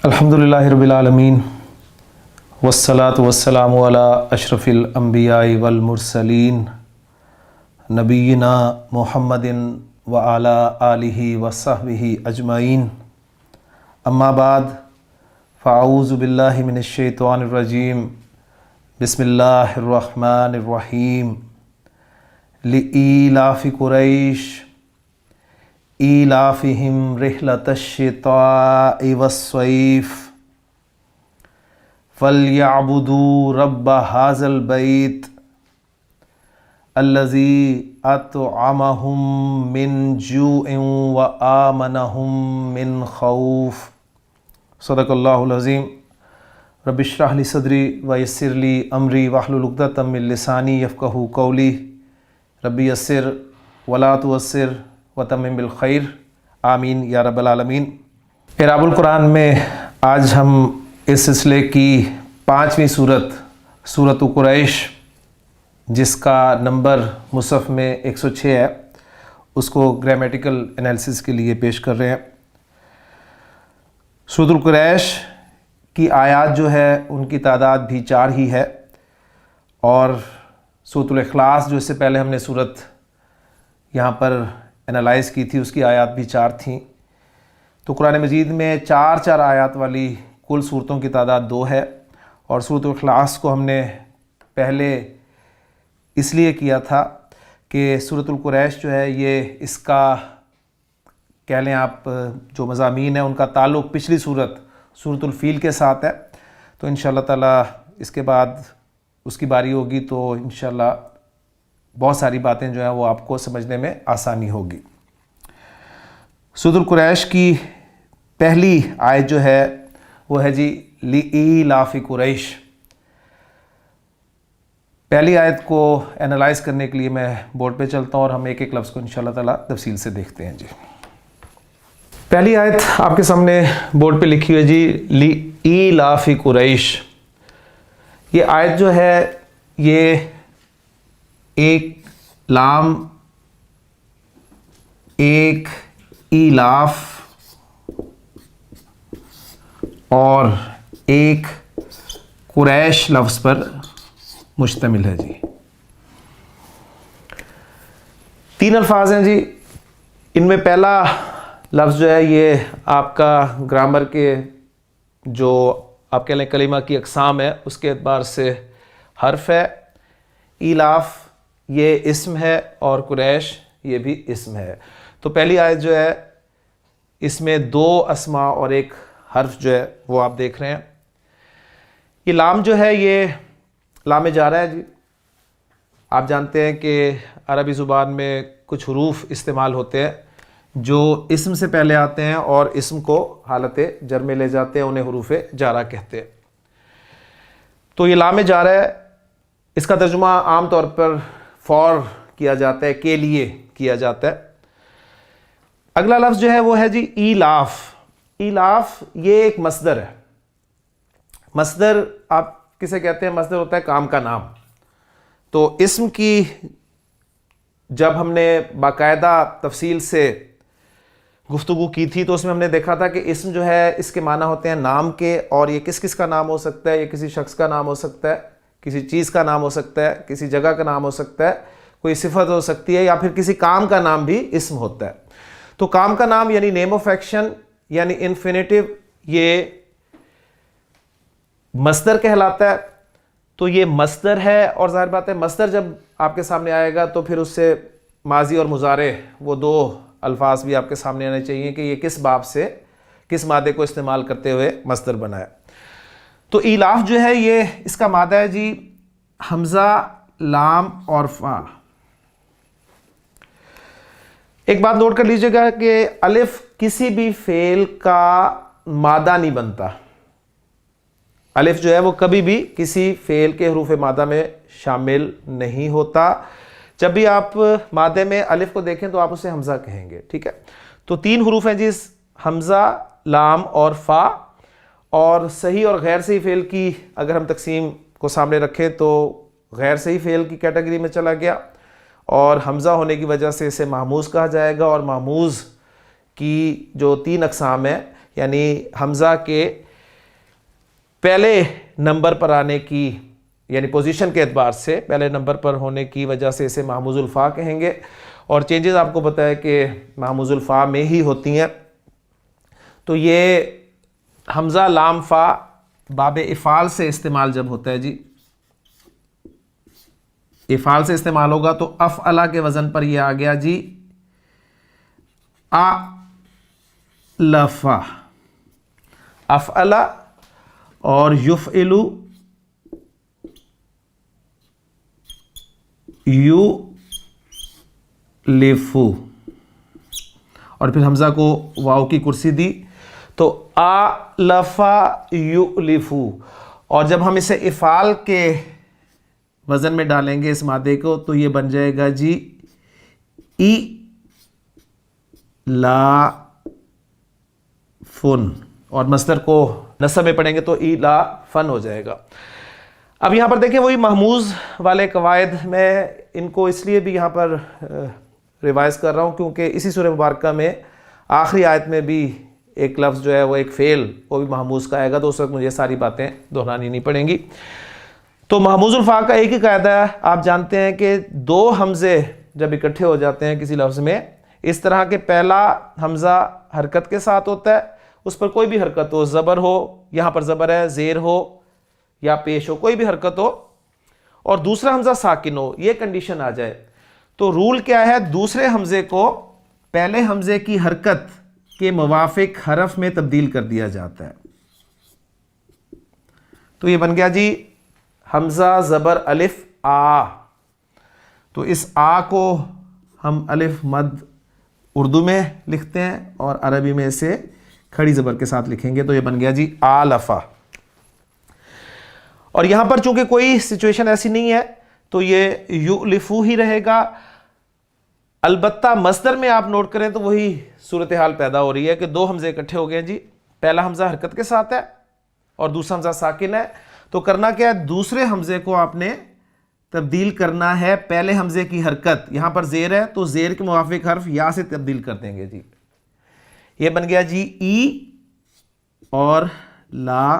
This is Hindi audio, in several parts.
अल्हम्दुलिल्लाहि रब्बिल आलमीन वस्सलातु वस्सलामु अला अशरफिल अंबियाइ वल मुरसलीन नबीना मुहम्मदिन व अला आलिहि व सहबिहि अजमाइन। अम्मा बाद फ़अऊज़ु बिल्लाहि मिनश शैतानिर रजीम। बिस्मिल्लाहिर रहमानिर रहीम। लिईलाफ़ि कुरैश ईलाफ़िहिम रिहलतश शिताइ वस्सैफ़ फ़लयअबुदू रब्ब हाज़ल बैत अल्लज़ी अतअमहुम मिन जूइन व आमनहुम मिन खौफ़। सदक़ल्लाहुल अज़ीम। रब्बि इश्रह ली सदरी व यस्सिर ली अमरी वहलुल उक़दतम मिन लिसानी यफ़क़हू क़ौली। रब्बि यस्सिर वला तुअस्सिर व तम्मिम बिल खैर, आमीन या रब्बल आलमीन। इराबुल कुरान में आज हम इस सिलसिले की 5वीं सूरत सूरत कुरैश, जिसका नंबर मुसहफ़ में 106 है, उसको ग्रामेटिकल एनालिसिस के लिए पेश कर रहे हैं। सूरत कुरैश की आयात जो है उनकी तादाद भी 4 ही है, और सूरत इखलास जो इससे पहले हमने सूरत यहाँ पर एनालाइज़ की थी, उसकी आयात भी 4 थीं। तो कुरान मजीद में 4 आयात वाली कुल सूरतों की तादाद 2 है, और सूरत इखलास को हमने पहले इसलिए किया था कि सूरत कुरैश जो है ये इसका कह लें आप जो मज़ामीन है उनका ताल्लुक़ पिछली सूरत फ़ील के साथ है। तो इंशाअल्लाह ताला इसके बाद उसकी बारी होगी तो इंशाअल्लाह बहुत सारी बातें जो हैं वो आपको समझने में आसानी होगी। सूरत कुरैश की पहली आयत जो है वो है जी लिईलाफ़ि कुरैश। पहली आयत को एनालाइज़ करने के लिए मैं बोर्ड पे चलता हूँ और हम एक एक लफ्ज़ को इंशाअल्लाह ताला तफसील से देखते हैं जी। पहली आयत आपके सामने बोर्ड पे लिखी हुई है जी, लिईलाफ़ि कुरैश। ये आयत जो है ये एक लाम, एक इलाफ और एक कुरैश लफ्ज़ पर मुश्तमिल है जी। 3 अल्फाज हैं जी। इनमें पहला लफ्ज़ जो है ये आपका ग्रामर के जो आप कह लें कलिमा की अक़साम है उसके एतबार से हर्फ है। इलाफ ये इस्म है और कुरैश ये भी इस्म है। तो पहली आयत जो है इसमें 2 अस्मा और एक हर्फ जो है वो आप देख रहे हैं। ये लाम जो है ये लाम जारा है जी। आप जानते हैं कि अरबी ज़ुबान में कुछ हुरूफ इस्तेमाल होते हैं जो इस्म से पहले आते हैं और इस्म को हालत जर में ले जाते हैं, उन्हें हुरूफ जारा कहते हैं। तो ये लाम जारा है, इसका तर्जुमा आम तौर पर फॉर किया जाता है, के लिए किया जाता है। अगला लफ्ज़ जो है वो है जी इलाफ। इलाफ ये एक मस्दर है। मस्दर आप किसे कहते हैं? मस्दर होता है काम का नाम। तो इस्म की जब हमने बाकायदा तफसील से गुफ्तगू की थी तो उसमें हमने देखा था कि इस्म जो है इसके माना होते हैं नाम के, और ये किस किस का नाम हो सकता है? ये किसी शख्स का नाम हो सकता है, किसी चीज़ का नाम हो सकता है, किसी जगह का नाम हो सकता है, कोई सिफत हो सकती है, या फिर किसी काम का नाम भी इस्म होता है। तो काम का नाम यानी नेम ऑफ एक्शन यानी इन्फिनेटिव, ये मस्दर कहलाता है। तो ये मस्दर है, और जाहिर बात है मस्दर जब आपके सामने आएगा तो फिर उससे माजी और मुजारे वो 2 अल्फाज भी आपके सामने आने चाहिए कि ये किस बाब से किस मादे को इस्तेमाल करते हुए मस्दर बना है। तो इलाफ जो है ये इसका मादा है जी हमज़ा, लाम और फा। एक बात नोट कर लीजिएगा कि अलिफ किसी भी फेल का मादा नहीं बनता। अलिफ जो है वो कभी भी किसी फेल के हरूफ मादा में शामिल नहीं होता। जब भी आप मादे में अलिफ को देखें तो आप उसे हमज़ा कहेंगे, ठीक है। तो 3 हरूफ हैं जी, हमज़ा, लाम और फा। और सही और गैर सही फेल की अगर हम तकसीम को सामने रखें तो गैर सही फेल की कैटेगरी में चला गया, और हमज़ा होने की वजह से इसे महमूज़ कहा जाएगा। और महमूज़ की जो 3 अक़साम है, यानी हमज़ा के पहले नंबर पर आने की, यानी पोजीशन के एतबार से पहले नंबर पर होने की वजह से इसे महमूजुल फ़ा कहेंगे। और चेंजेस आपको पता है कि महमूजुल फ़ा में ही होती हैं। तो ये हमज़ा लाम फ़ा बाब इफ़ाल से इस्तेमाल जब होता है जी, इफ़ाल से इस्तेमाल होगा तो अफ़अला के वज़न पर यह आ गया जी आ लफ़ा, अफ़अला और युफ़इलु यू लिफू, और फिर हमज़ा को वाव की कुर्सी दी तो आ लफ़ा यू लिफू। और जब हम इसे इफ़ाल के वज़न में डालेंगे इस मादे को तो ये बन जाएगा जी ई ला फुन, और मस्दर को नस्ब में पढ़ेंगे तो ई ला फन हो जाएगा। अब यहाँ पर देखें वही महमूज़ वाले कवायद, मैं इनको इसलिए भी यहाँ पर रिवाइज़ कर रहा हूँ क्योंकि इसी सूरह मुबारक में आखिरी आयत में भी एक लफ्ज़ जो है वो एक फ़ेल वो भी महमूज़ का आएगा, तो उस वक्त मुझे सारी बातें दोहरानी नहीं पड़ेंगी। तो महमूजुल फ़ा का एक ही कायदा है, आप जानते हैं कि दो हमज़े जब इकट्ठे हो जाते हैं किसी लफ्ज़ में, इस तरह के पहला हमज़ा हरकत के साथ होता है, उस पर कोई भी हरकत हो, ज़बर हो, यहाँ पर ज़बर है, ज़ेर हो या पेश हो, कोई भी हरकत हो, और दूसरा हमज़ा साकिन हो, ये कंडीशन आ जाए तो रूल क्या है, दूसरे हमज़े को पहले हमज़े की हरकत के मुवाफिक हरफ में तब्दील कर दिया जाता है। तो ये बन गया जी हमज़ा ज़बर अलिफ आ, तो इस आ को हम अलिफ मद उर्दू में लिखते हैं और अरबी में इसे खड़ी ज़बर के साथ लिखेंगे, तो ये बन गया जी आ लफ़ा। और यहाँ पर चूंकि कोई सिचुएशन ऐसी नहीं है तो ये यू लिफू ही रहेगा। अलबत्ता मस्दर में आप नोट करें तो वही सूरत हाल पैदा हो रही है कि दो हमज़े इकट्ठे हो गए जी, पहला हमज़ा हरकत के साथ है और दूसरा हमज़ा साकिन है, तो करना क्या है, दूसरे हमज़े को आपने तब्दील करना है पहले हमज़े की हरकत, यहाँ पर ज़ेर है तो ज़ेर के मुवाफिक हर्फ या से तब्दील कर देंगे जी, ये बन गया जी ई और ला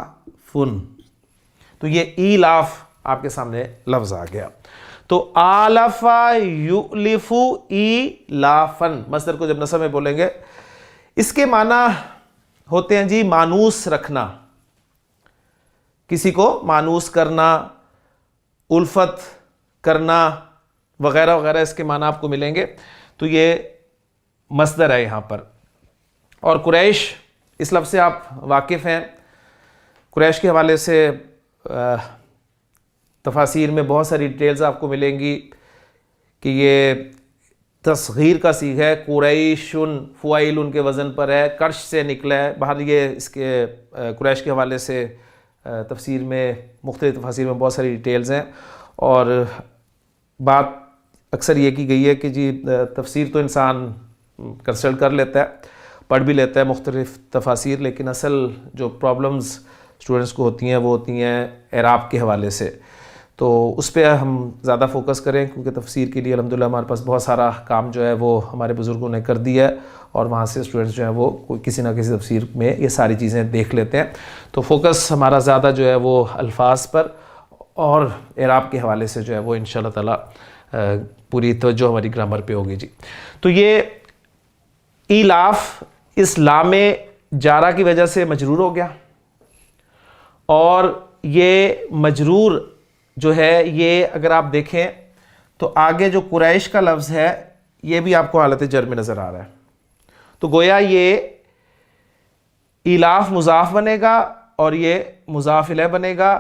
फुन, तो ये ई लाफ आपके सामने लफ्ज़ आ गया। तो आलफा युलिफु ई लाफन, मस्दर को जब नस्ब में बोलेंगे इसके माना होते हैं जी मानूस रखना, किसी को मानूस करना, उल्फत करना वगैरह वगैरह, इसके माना आपको मिलेंगे। तो ये मस्दर है यहाँ पर। और कुरैश, इस लफ्ज़ से आप वाकिफ़ हैं, कुरैश के हवाले से तफासीर में बहुत सारी डिटेल्स आपको मिलेंगी कि ये तस्गीर का सीग है, कुरैशुन फ़ुआइल उनके वज़न पर है, कर्श से निकला है। बाहर ये इसके कुरैश के हवाले से तफसीर में मुख्तलिफ़ तफासीर में बहुत सारी डिटेल्स हैं, और बात अक्सर ये की गई है कि जी तफसीर तो इंसान कंसल्ट कर लेता है, पढ़ भी लेता है मुख्तलिफ़ तफासीर, लेकिन असल जो प्रॉब्लम्स स्टूडेंट्स को होती हैं वो होती हैं एराब के हवाले से, तो उस पर हम ज़्यादा फोकस करें क्योंकि तफसीर के लिए अल्हम्दुलिल्लाह हमारे पास बहुत सारा काम जो है वो हमारे बुज़ुर्गों ने कर दिया है, और वहाँ से स्टूडेंट्स जो है वो कोई किसी ना किसी तफसीर में ये सारी चीज़ें देख लेते हैं। तो फोकस हमारा ज़्यादा जो है वो अल्फाज पर और एराब के हवाले से जो है वो इंशाअल्लाह ताला पूरी तवज्जो हमारी ग्रामर पे होगी जी। तो ये इलाफ इस लामे जारा की वजह से मजरूर हो गया, और ये मजरूर जो है ये अगर आप देखें तो आगे जो कुरैश का लफ्ज़ है ये भी आपको हालत जर में नज़र आ रहा है, तो गोया ये इलाफ मुज़ाफ बनेगा और ये मुज़ाफ इलैह बनेगा,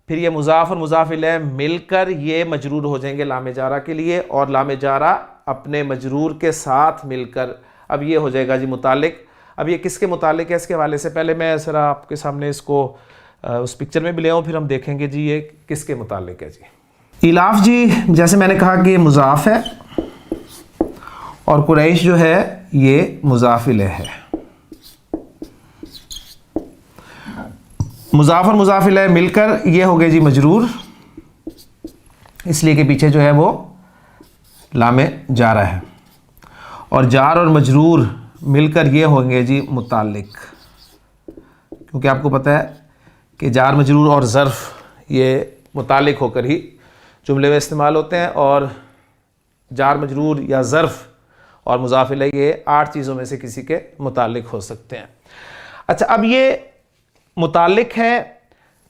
फिर ये मुज़ाफ और मुज़ाफ इलैह मिलकर ये मजरूर हो जाएंगे लामे जारा के लिए, और लामे जारा अपने मजरूर के साथ मिलकर अब ये हो जाएगा जी मुतालिक। अब ये किसके मुतालिक है इसके हवाले से पहले मैं ज़रा आपके सामने इसको उस पिक्चर में भी ले आऊँ, फिर हम देखेंगे जी ये किसके मुतालिक है जी। इलाफ जी जैसे मैंने कहा कि ये मुज़ाफ है और कुरैश जो है ये मुज़ाफ इलैह है। मुज़ाफ और मुज़ाफ इलैह मिलकर ये हो गए जी मजरूर, इसलिए कि पीछे जो है वो लामे जारा है, और जार और मजरूर मिलकर ये होंगे जी मुतालिक, क्योंकि आपको पता है कि जार मजरूर और ज़र्फ़ ये मुतालिक होकर ही जुमले में इस्तेमाल होते हैं, और जार मजरूर या ज़र्फ़ और मुज़ाफ़ इलैह ये 8 चीज़ों में से किसी के मुतालिक हो सकते हैं। अच्छा, अब ये मुतालिक हैं,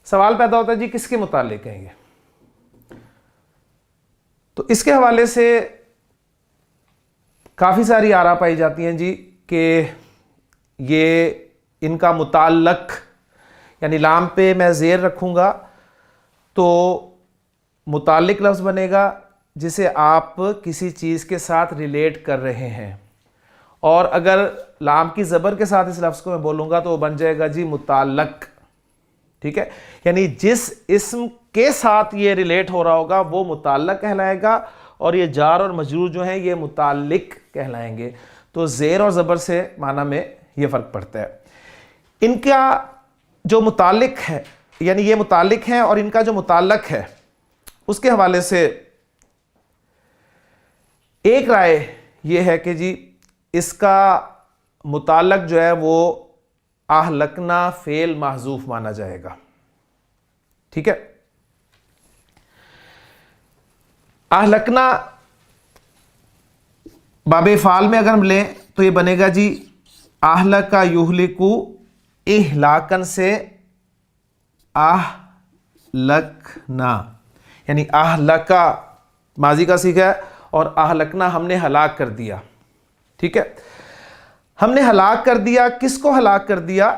सवाल पैदा होता है जी किसके मुतालिक हैं ये? तो इसके हवाले से काफ़ी सारी आरा पाई जाती हैं जी कि ये इनका मुताल्लक, यानी लाम पे मैं ज़ेर रखूँगा तो मुताल्लिक लफ्ज़ बनेगा जिसे आप किसी चीज़ के साथ रिलेट कर रहे हैं, और अगर लाम की ज़बर के साथ इस लफ्ज़ को मैं बोलूँगा तो वो बन जाएगा जी मुताल्लक। ठीक है, यानी जिस इस्म के साथ ये रिलेट हो रहा होगा वो मुताल्लक कहलाएगा, और ये जार और मजरूर जो हैं ये मुताल्लिक कहलाएंगे। तो ज़ेर और ज़बर से माना में ये फ़र्क पड़ता है। इनका जो मुताल्लिक है, यानी ये मुताल्लिक हैं, और इनका जो मुताल्लक है उसके हवाले से एक राय ये है कि जी इसका मुताल्लक जो है वो आहलकना फेल महजूफ माना जाएगा। ठीक है, आहलकना बाबे फाल में अगर हम लें तो ये बनेगा जी आहलका युहलिकु इहलाकन से आहलकना, यानी आहलका माजी का सीखा है और आहलकना हमने हलाक कर दिया। ठीक है, हमने हलाक कर दिया, किसको हलाक कर दिया?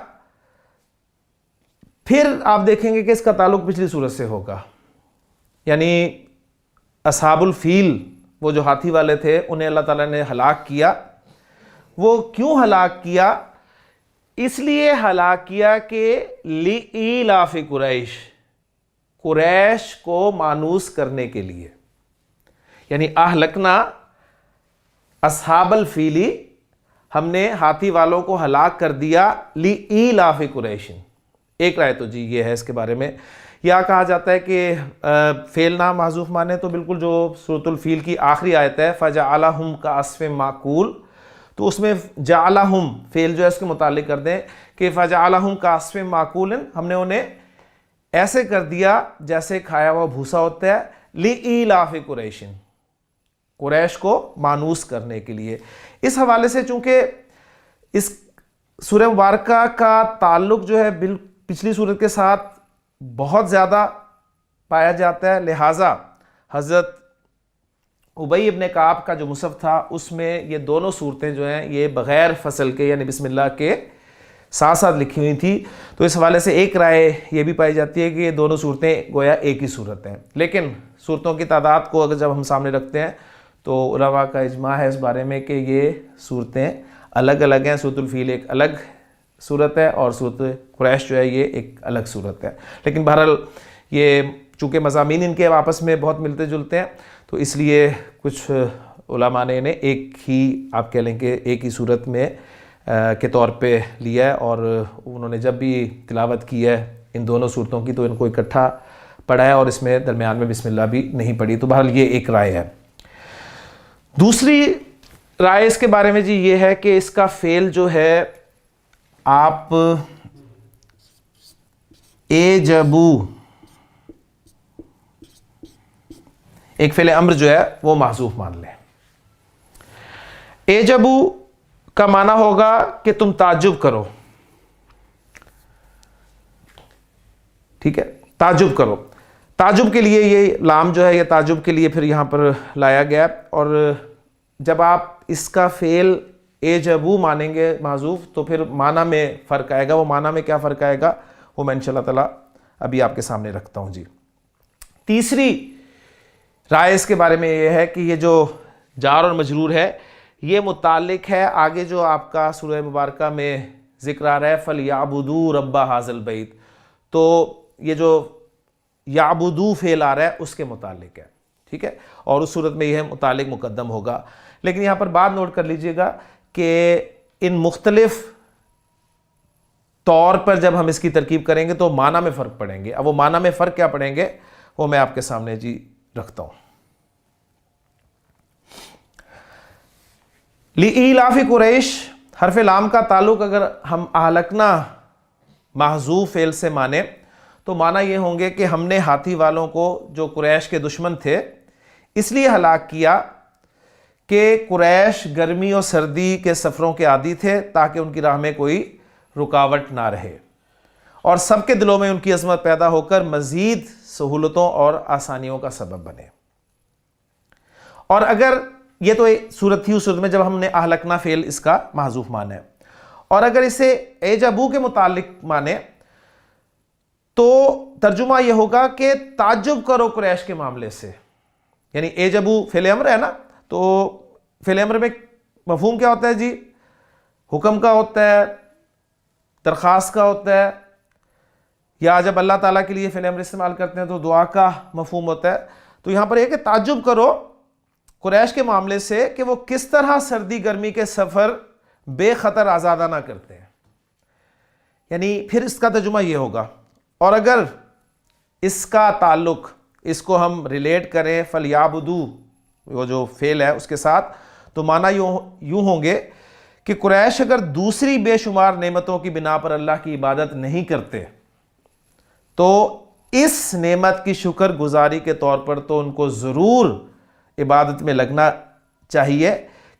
फिर आप देखेंगे कि इसका ताल्लुक पिछली सूरत से होगा, यानी असहाबुल फील, वो जो हाथी वाले थे, उन्हें अल्लाह ताला ने हलाक किया। वो क्यों हलाक किया? इसलिए हलाक किया कि लिईलाफि कुरैश, कुरैश को मानूस करने के लिए, यानी आहलकना असहाबल फीली, हमने हाथी वालों को हलाक कर दिया लिईलाफि कुरैशिन। एक राय तो जी ये है इसके बारे में। या कहा जाता है कि फेल ना माजूफ माने तो बिल्कुल जो सूरतुल फील की आखिरी आयत है फजअलहुम का अस्फ़ माकूल, तो उसमें जअलहुम फेल जो है उसके मुतालिक कर दें कि फजअलहुम का अस्फ़ माकूल, हमने उन्हें ऐसे कर दिया जैसे खाया हुआ भूसा होता है, लिईलाफि कुरैशिन, कुरैश को मानूस करने के लिए। इस हवाले से चूंकि इस सूरह मुबारका का ताल्लुक जो है पिछली सूरत के साथ बहुत ज़्यादा पाया जाता है, लिहाजा हज़रत उबई इब्न काब का जो मुसहफ़ था उसमें ये दोनों सूरतें जो हैं ये बग़ैर फ़सल के यानी बिस्मिल्लाह के साथ साथ लिखी हुई थी। तो इस हवाले से एक राय ये भी पाई जाती है कि ये दोनों सूरतें गोया एक ही सूरत हैं, लेकिन सूरतों की तादाद को अगर जब हम सामने रखते हैं तो उलमा का इजमा है इस बारे में कि ये सूरतें अलग अलग हैं। सूरतुल फील एक अलग सूरत है और सूरत कुरैश जो है ये एक अलग सूरत है, लेकिन बहरहाल ये चूँकि मज़ामीन इनके आपस में बहुत मिलते जुलते हैं तो इसलिए कुछ उलमा ने इन्हें एक ही आप कह लें कि एक ही सूरत में के तौर पे लिया है, और उन्होंने जब भी तिलावत की है इन दोनों सूरतों की तो इनको इकट्ठा पढ़ा है और इसमें दरमियान में बिस्मिल्लाह भी नहीं पढ़ी। तो बहरहाल ये एक राय है। दूसरी राय इसके बारे में जी ये है कि इसका फेल जो है आप एजबू, एक फेल अम्र जो है वो महजूफ मान लें। एजबू का माना होगा कि तुम ताज्जुब करो। ठीक है, ताज्जुब करो। ताज्जुब के लिए ये लाम जो है ये ताज्जुब के लिए फिर यहां पर लाया गया, और जब आप इसका फेल एजबू मानेंगे माजूफ तो फिर माना में फ़र्क आएगा। वो माना में क्या फ़र्क आएगा वो मैं इंशाल्लाह ताला अभी आपके सामने रखता हूँ जी। तीसरी राय इसके बारे में ये है कि ये जो जार और मजरूर है ये मुतालिक है आगे जो आपका सूरह मुबारका में ज़िक्र आ रहा है फल याबुदू रब्बा हाज़िल बैत, तो ये जो याबुदू फेल आ रहा है उसके मुतालिक है। ठीक है, और उस सूरत में यह मुतालिक मुकद्दम होगा। लेकिन यहाँ पर बात नोट कर लीजिएगा कि इन मुख्तलिफ तौर पर जब हम इसकी तरकीब करेंगे तो माना में फ़र्क पड़ेंगे। अब वो माना में फ़र्क क्या पड़ेंगे वो मैं आपके सामने जी रखता हूँ। लिईलाफि कुरैश हरफ लाम का ताल्लुक अगर हम आहलकना महजूफ फेल से माने तो माना ये होंगे कि हमने हाथी वालों को, जो कुरैश के दुश्मन थे, इसलिए हलाक किया कि कुरैश गर्मी और सर्दी के सफ़रों के आदी थे ताकि उनकी राह में कोई रुकावट ना रहे और सबके दिलों में उनकी अज़मत पैदा होकर मज़ीद सहूलतों और आसानियों का सबब बने। और अगर ये तो एक सूरत थी, उस सूरत में जब हमने अहलकना फेल इसका महजूफ माने, और अगर इसे एजबू के मुतालिक माने तो तर्जुमा यह होगा कि ताज्जुब करो कुरैश के मामले से। यानी एजबू फेल अमर है ना, तो फेल अमर में मफहूम क्या होता है जी? हुक्म का होता है, दरख्वास्त का होता है, या जब अल्लाह ताला के लिए फेल अमर इस्तेमाल करते हैं तो दुआ का मफहूम होता है। तो यहां पर यह कि ताज्जुब करो कुरैश के मामले से कि वो किस तरह सर्दी गर्मी के सफ़र बेखतर आज़ादाना करते हैं। यानी फिर इसका तर्जुमा ये होगा। और अगर इसका ताल्लुक, इसको हम रिलेट करें फलयाबुदू, वो जो फेल है उसके साथ, तो माना यूं होंगे कि कुरैश अगर दूसरी बेशुमार नेमतों की बिना पर अल्लाह की इबादत नहीं करते तो इस नेमत की शुक्र गुजारी के तौर पर तो उनको ज़रूर इबादत में लगना चाहिए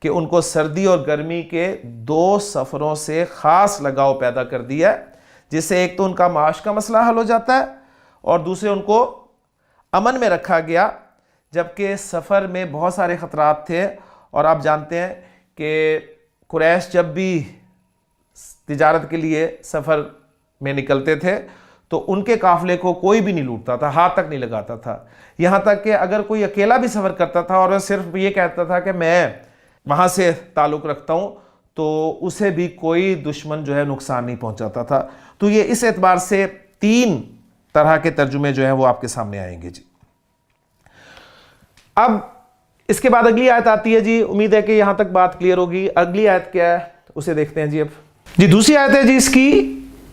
कि उनको सर्दी और गर्मी के दो सफ़रों से ख़ास लगाव पैदा कर दिया है, जिससे एक तो उनका माश का मसला हल हो जाता है और दूसरे उनको अमन में रखा गया, जबकि सफ़र में बहुत सारे ख़तरात थे। और आप जानते हैं कि कुरैश जब भी तिजारत के लिए सफ़र में निकलते थे तो उनके काफ़िले को कोई भी नहीं लूटता था, हाथ तक नहीं लगाता था। यहाँ तक कि अगर कोई अकेला भी सफ़र करता था और सिर्फ ये कहता था कि मैं वहाँ से ताल्लुक़ रखता हूँ, तो उसे भी कोई दुश्मन जो है नुकसान नहीं पहुँचाता था। तो ये इस एतबार से 3 तरह के तर्जुमे जो हैं वो आपके सामने आएंगे जी। अब इसके बाद अगली आयत आती है जी। उम्मीद है कि यहाँ तक बात क्लियर होगी। अगली आयत क्या है उसे देखते हैं जी। अब जी दूसरी आयत है जी इसकी,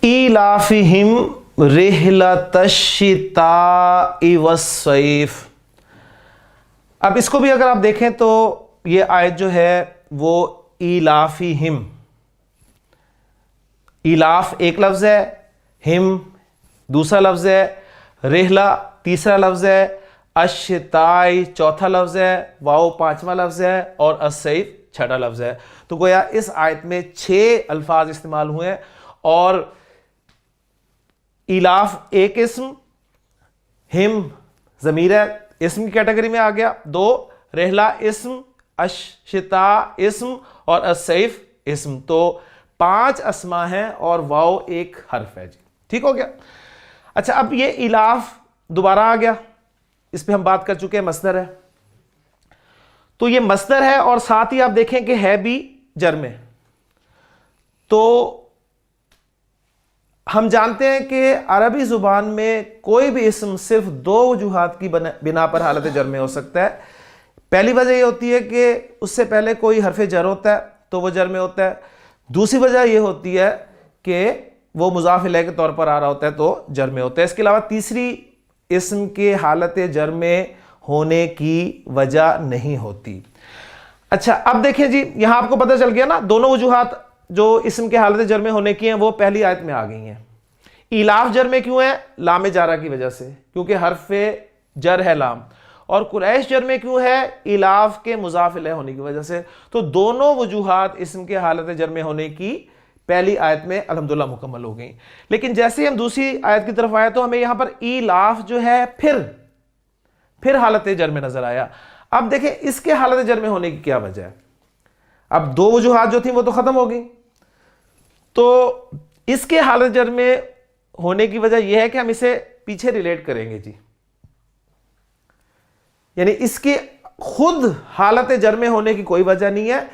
इलाफिहिम रिहलतश्शिताइ वस्सैफ। अब इसको भी अगर आप देखें तो ये आयत जो है वो इलाफिहिम, इलाफ एक लफ्ज़ है, हिम दूसरा लफ्ज़ है, रिहला तीसरा लफ्ज़ है, अश्शिताई चौथा लफ्ज़ है, वाओ पांचवा लफ्ज़ है और अस्सैफ छठा लफ्ज़ है। तो गोया इस आयत में 6 अल्फाज इस्तेमाल हुए हैं और इलाफ एक इस्म, हिम ज़मीर है, इस्म की कैटेगरी में आ गया। 2 रहला इस्म, अश्शिता इस्म और अस्सैफ इस्म। तो 5 अस्मा हैं और वाओ एक हर्फ है जी। ठीक हो गया। अच्छा, अब ये इलाफ दोबारा आ गया, इस पे हम बात कर चुके हैं, मस्दर है। तो ये मस्दर है और साथ ही आप देखें कि है भी जर में। तो हम जानते हैं कि अरबी जुबान में कोई भी इस्म सिर्फ 2 वजूहात की बिना पर हालत जर में हो सकता है। पहली वजह यह होती है कि उससे पहले कोई हरफ जर होता है तो वह जर में होता है। दूसरी वजह यह होती है कि वो मुज़ाफ इलैह के तौर पर आ रहा होता है तो जर में होता है। इसके अलावा तीसरी इस्म के हालत जर में होने की वजह नहीं होती। अच्छा, अब देखें जी, यहां आपको पता चल गया ना, दोनों वजूहात जो इस्म के हालत जर में होने की हैं वो पहली आयत में आ गई हैं। इलाफ जर में क्यों है? लाम जारा की वजह से, क्योंकि हरफे जर है लाम। और कुरैश जर में क्यों है? इलाफ के मुज़ाफ इलैह होने की वजह से। तो दोनों वजूहात इस्म के हालत जर में होने की पहली आयत में अल्हम्दुलिल्लाह मुकम्मल हो गई। लेकिन जैसे हम दूसरी आयत की तरफ आए तो हमें यहां पर इलाफ जो है फिर हालत जर में नजर आया। अब देखें इसके हालत जर में होने की क्या वजह है। अब 2 वजूहात जो थी वो तो खत्म हो गई, तो इसके हालत जर में होने की वजह यह है कि हम इसे पीछे रिलेट करेंगे जी। यानी इसके खुद हालत जर में होने की कोई वजह नहीं है,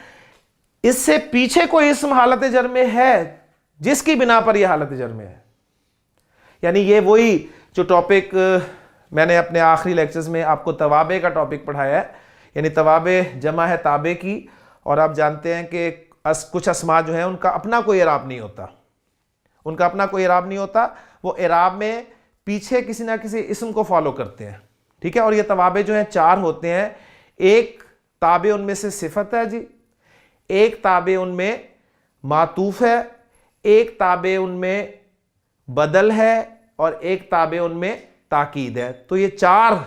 इससे पीछे कोई इस्म हालत जर में है जिसकी बिना पर यह हालत जर में है। यानी ये वही जो टॉपिक मैंने अपने आखिरी लेक्चर्स में आपको तवाबे का टॉपिक पढ़ाया है। यानी तवाबे जमा है ताबे की, और आप जानते हैं कि कुछ अस्मा जो है उनका अपना कोई इराब नहीं होता, उनका अपना कोई इराब नहीं होता, वो इराब में पीछे किसी ना किसी इस्म को फॉलो करते हैं। ठीक है। और ये तवाबे जो हैं 4 होते हैं। एक ताबे उनमें से सिफत है जी, एक ताबे उनमें मातूफ है, एक ताबे उनमें बदल है, और एक ताबे उनमें ताकीद है। तो ये 4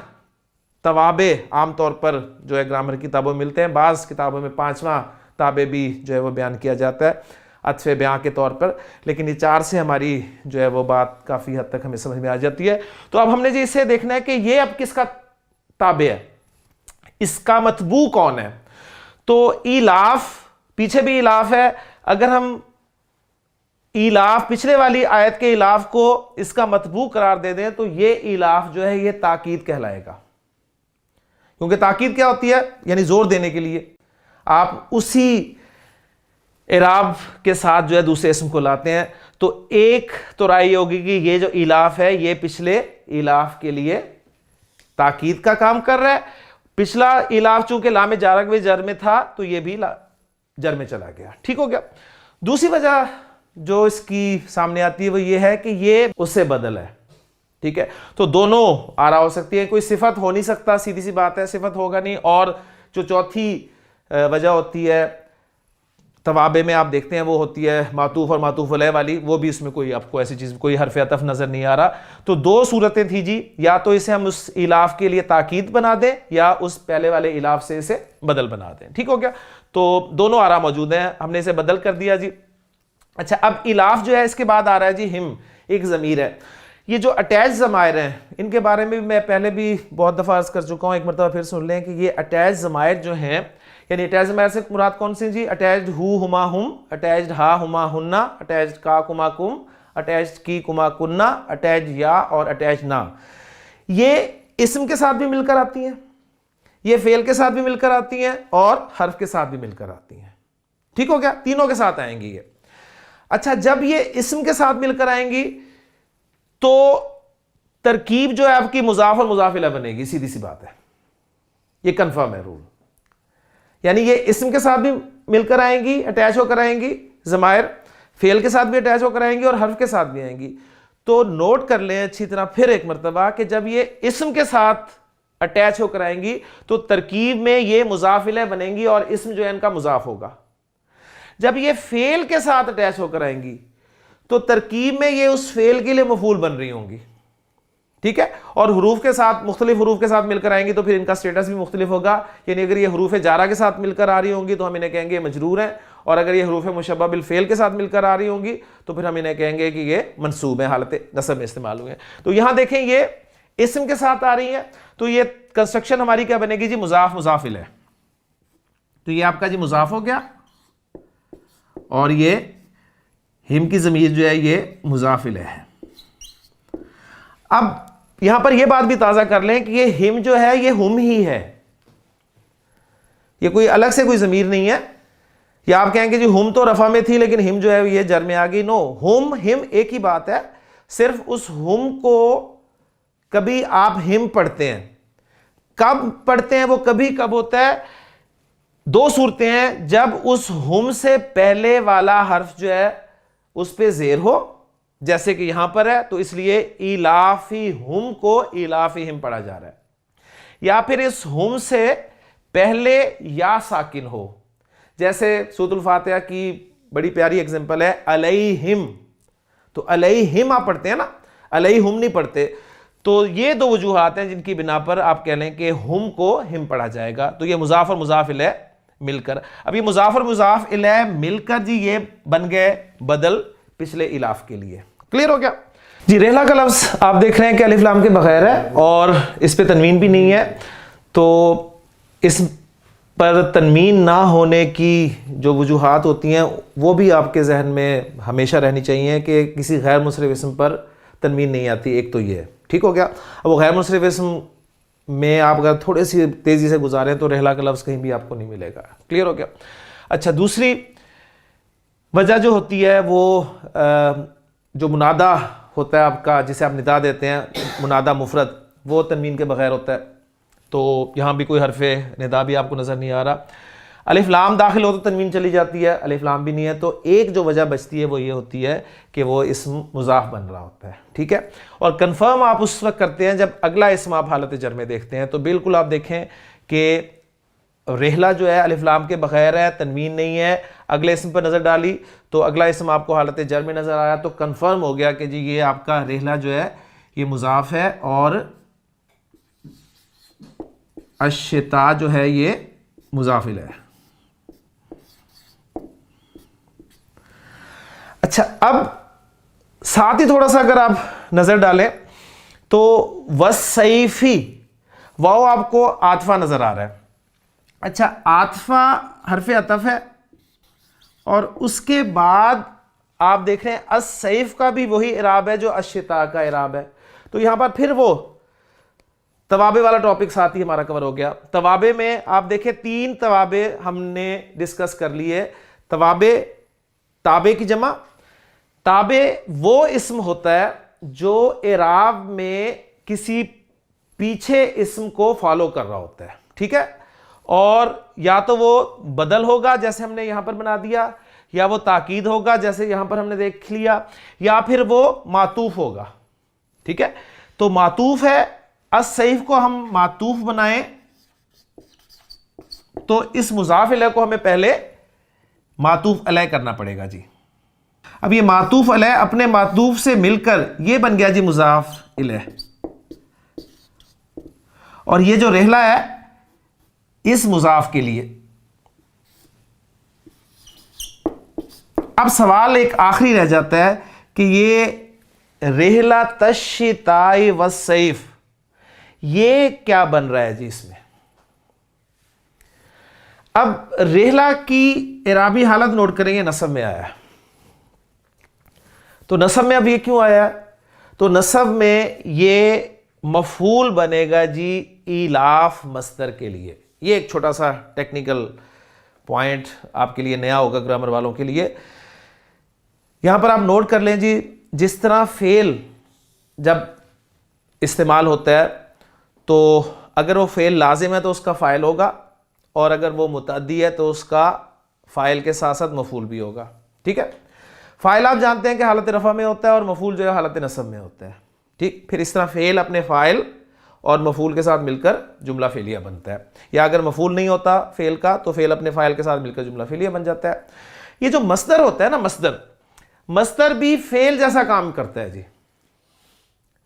तवाबे आमतौर पर जो है ग्रामर की किताबों में मिलते हैं। बाज़ किताबों में 5वां ताबे भी जो है वो बयान किया जाता है अत्फ़े बयां के तौर पर, लेकिन ये 4 से हमारी जो है वो बात काफ़ी हद तक हमें समझ में आ जाती है। तो अब हमने जी इसे देखना है कि ये अब किसका ताबे है, इसका मतबू कौन है। तो इलाफ, पीछे भी इलाफ है, अगर हम इलाफ पिछले वाली आयत के इलाफ को इसका मतबू करार दे दें तो ये इलाफ जो है ये ताकीद कहलाएगा, क्योंकि ताकीद क्या होती है, यानी जोर देने के लिए आप उसी इराब के साथ जो है दूसरे इसम को लाते हैं। तो एक तो राय होगी कि ये जो इलाफ है ये पिछले इलाफ के लिए ताकीद का काम कर रहा है। पिछला इलाफ चूंकि लामे जारक में जर में था तो ये भी जर में चला गया, ठीक हो गया। दूसरी वजह जो इसकी सामने आती है वो ये है कि ये उससे बदल है, ठीक है। तो दोनों आरा हो सकती है, कोई सिफत हो नहीं सकता, सीधी सी बात है, सिफत होगा नहीं। और जो चौथी वजह होती है तवाबे में आप देखते हैं वो होती है मातूफ और मातूफ अलैह वाली, वो भी इसमें कोई आपको ऐसी चीज कोई हरफ अतफ नजर नहीं आ रहा। तो 2 सूरतें थी जी, या तो इसे हम उस इलाफ के लिए ताकीद बना दें या उस पहले वाले इलाफ से इसे बदल बना दें, ठीक हो गया। तो दोनों आरा मौजूद हैं, हमने इसे बदल कर दिया जी। अच्छा, अब इलाफ जो है इसके बाद आ रहा है जी हिम, एक ज़मीर है। ये जो अटैच ज़मायर हैं इनके बारे में मैं पहले भी बहुत दफ़ा अर्ज़ कर चुका हूँ, एक मरतबा फिर सुन लें कि ये अटैच ज़मायर जो हैं, यानी अटैच ज़मायर से मुराद कौन सी जी, अटैच्ड हु हुमा हुम, अटैच्ड हा हुमा हुन्ना, अटैच्ड का कुमा कुम, अटैच्ड की कुमा कुन्ना, अटैच्ड या और अटैच्ड ना। ये इस्म के साथ भी मिलकर आती हैं, ये फेल के साथ भी मिलकर आती हैं और हर्फ के साथ भी मिलकर आती हैं, ठीक हो गया, तीनों के साथ आएंगी ये। अच्छा, जब ये इस्म के साथ मिलकर आएंगी तो तरकीब जो है आपकी मुजाफ और मुजाफ इलैह बनेगी, सीधी सी बात है, ये कंफर्म है रूल। यानी ये इस्म के साथ भी मिलकर आएंगी, अटैच होकर आएंगी, ज़मायर फेल के साथ भी अटैच होकर आएंगी और हर्फ के साथ भी आएंगी। तो नोट कर लें अच्छी तरह फिर एक मरतबा कि जब ये इस्म के साथ अटैच होकर आएंगी तो तरकीब में ये मुजाफ इलैह बनेंगी और इस्म जो है इनका मुजाफ होगा। जब ये फेल के साथ अटैच होकर आएंगी तो तरकीब में ये उस फेल के लिए मफूल बन रही होंगी, ठीक है। और हुरूफ के साथ, मुख्तलिफ हुरूफ के साथ मिलकर आएंगी तो फिर इनका स्टेटस भी मुख्तलिफ होगा। यानी अगर ये हुरूफ जारा के साथ मिलकर आ रही होंगी तो हम इन्हें कहेंगे मजरूर हैं, और अगर ये हुरूफ मुशब्बा बिल फेल के साथ मिलकर आ रही होंगी तो फिर हम इन्हें कहेंगे कि ये मंसूब है, हालत नस्ब में इस्तेमाल हुए हैं। तो यहां देखें ये इस्म के साथ आ रही है तो ये कंस्ट्रक्शन हमारी क्या बनेगी जी, मुजाफ मुजाफ इलैह। तो ये आपका जी मुजाफ हो गया और ये हिम की ज़मीर जो है ये मुजाफ इलैह है। अब यहां पर यह बात भी ताज़ा कर लें कि ये हिम जो है ये हुम ही है, ये कोई अलग से कोई ज़मीर नहीं है। या आप कहेंगे जी हुम तो रफ़ा में थी लेकिन हिम जो है ये जर में आ गई। नो, हुम हिम एक ही बात है, सिर्फ उस हुम को कभी आप हिम पढ़ते हैं, कब पढ़ते हैं वो कभी कब होता है, 2 सूरतें हैं, जब उस हुम से पहले वाला हर्फ जो है उस पे जेर हो, जैसे कि यहां पर है, तो इसलिए इलाफी हुम को इलाफी हिम पढ़ा जा रहा है। या फिर इस हुम से पहले या साकिन हो, जैसे सूरतुल फातिहा की बड़ी प्यारी एग्जांपल है अलैहिम, तो अलैहिम आप पढ़ते हैं ना, अलैहुम नहीं पढ़ते। तो ये 2 वजूहात हैं जिनकी बिना पर आप कह लें कि हुम को हिम पढ़ा जाएगा। तो ये मुजाफ और मुजाफ इलैह मिलकर, अब ये मुजाफ और मुजाफ इलैह मिलकर जी ये बन गए बदल पिछले इलाफ के लिए। क्लियर हो गया जी। रेहला का लफ्ज आप देख रहे हैं कि अलिफ लाम के बगैर है और इस पे तनवीन भी नहीं है, तो इस पर तनवीन ना होने की जो वजूहात होती हैं वो भी आपके जहन में हमेशा रहनी चाहिए कि किसी गैर मुसरिफ इस्म पर तनवीन नहीं आती। एक तो ये है, ठीक हो गया। अब वो गैर मुसरिफ इस्म में आप अगर थोड़ी सी तेज़ी से गुजारें तो रेहला का लफ्ज़ कहीं भी आपको नहीं मिलेगा। क्लियर हो गया। अच्छा, दूसरी वजह जो होती है वो जो मुनादा होता है आपका, जिसे आप निदा देते हैं, मुनादा मुफरद, वो तनवीन के बगैर होता है। तो यहाँ भी कोई हरफ निदा भी आपको नज़र नहीं आ रहा। अलिफ लाम दाखिल हो तो तनवीन चली जाती है, अलिफ लाम भी नहीं है, तो एक जो वजह बचती है वो ये होती है कि वो इस्म मुजाफ बन रहा होता है, ठीक है। और कंफर्म आप उस वक्त करते हैं जब अगला इस्म आप हालत जर में देखते हैं। तो बिल्कुल आप देखें कि रेहला जो है अलिफ लाम के बगैर है, तनवीन नहीं है। अगले इसम पर नज़र डाली तो अगला इसम आपको हालत जर में नज़र आया, तो कंफर्म हो गया कि जी ये आपका रेहला जो है ये मुजाफ है और अश्शिता जो है ये मुजाफिल है। अच्छा, अब साथ ही थोड़ा सा अगर आप नजर डालें तो वसैफी वाओ आपको आतफा नजर आ रहा है। अच्छा, आतफा हरफ अतफ है और उसके बाद आप देख रहे हैं अस-सैफ का भी वही इराब है जो अश्शिता का इराब है। तो यहां पर फिर वो तवाबे वाला टॉपिक साथ ही हमारा कवर हो गया। तवाबे में आप देखें 3 तवाबे हमने डिस्कस कर लिए। तवाबे, ताबे की जमा, ताबे वो इस्म होता है जो इराब में किसी पीछे इस्म को फॉलो कर रहा होता है, ठीक है, और या तो वो बदल होगा जैसे हमने यहां पर बना दिया, या वो ताकीद होगा जैसे यहां पर हमने देख लिया, या फिर वो मातूफ होगा, ठीक है। तो मातूफ है, अस-सैफ को हम मातूफ बनाएं तो इस मुजाफ इलैह को हमें पहले मातूफ अलैह करना पड़ेगा जी। अब ये मातूफ अलैह अपने मातूफ से मिलकर ये बन गया जी मुजाफ इलैह, और ये जो रेहला है इस मुजाफ के लिए। अब सवाल एक आखिरी रह जाता है कि ये रेहला तश्शिताई वस्सैफ ये क्या बन रहा है जी इसमें। अब रेहला की इराबी हालत नोट करेंगे, नसब में आया, तो नसब में अब ये क्यों आया, तो नसब में ये मफूल बनेगा जी इलाफ मस्दर के लिए। ये एक छोटा सा टेक्निकल पॉइंट आपके लिए नया होगा, ग्रामर वालों के लिए। यहां पर आप नोट कर लें जी, जिस तरह फेल जब इस्तेमाल होता है तो अगर वो फेल लाजिम है तो उसका फ़ाइल होगा, और अगर वो मुतअद्दी है तो उसका फ़ाइल के साथ साथ मफूल भी होगा, ठीक है। फ़ाइल आप जानते हैं कि हालत रफ़ा में होता है और मफूल जो है हालत नसब में होता है, ठीक। फिर इस तरह फ़ेल अपने फ़ाइल और मफूल के साथ मिलकर जुमला फ़ेलिया बनता है, या अगर मफूल नहीं होता फ़ेल का तो फ़ेल अपने फ़ाइल के साथ मिलकर जुमला फ़ेलिया बन जाता है। ये जो मस्दर होता है ना, मस्दर भी फ़ेल जैसा काम करता है जी।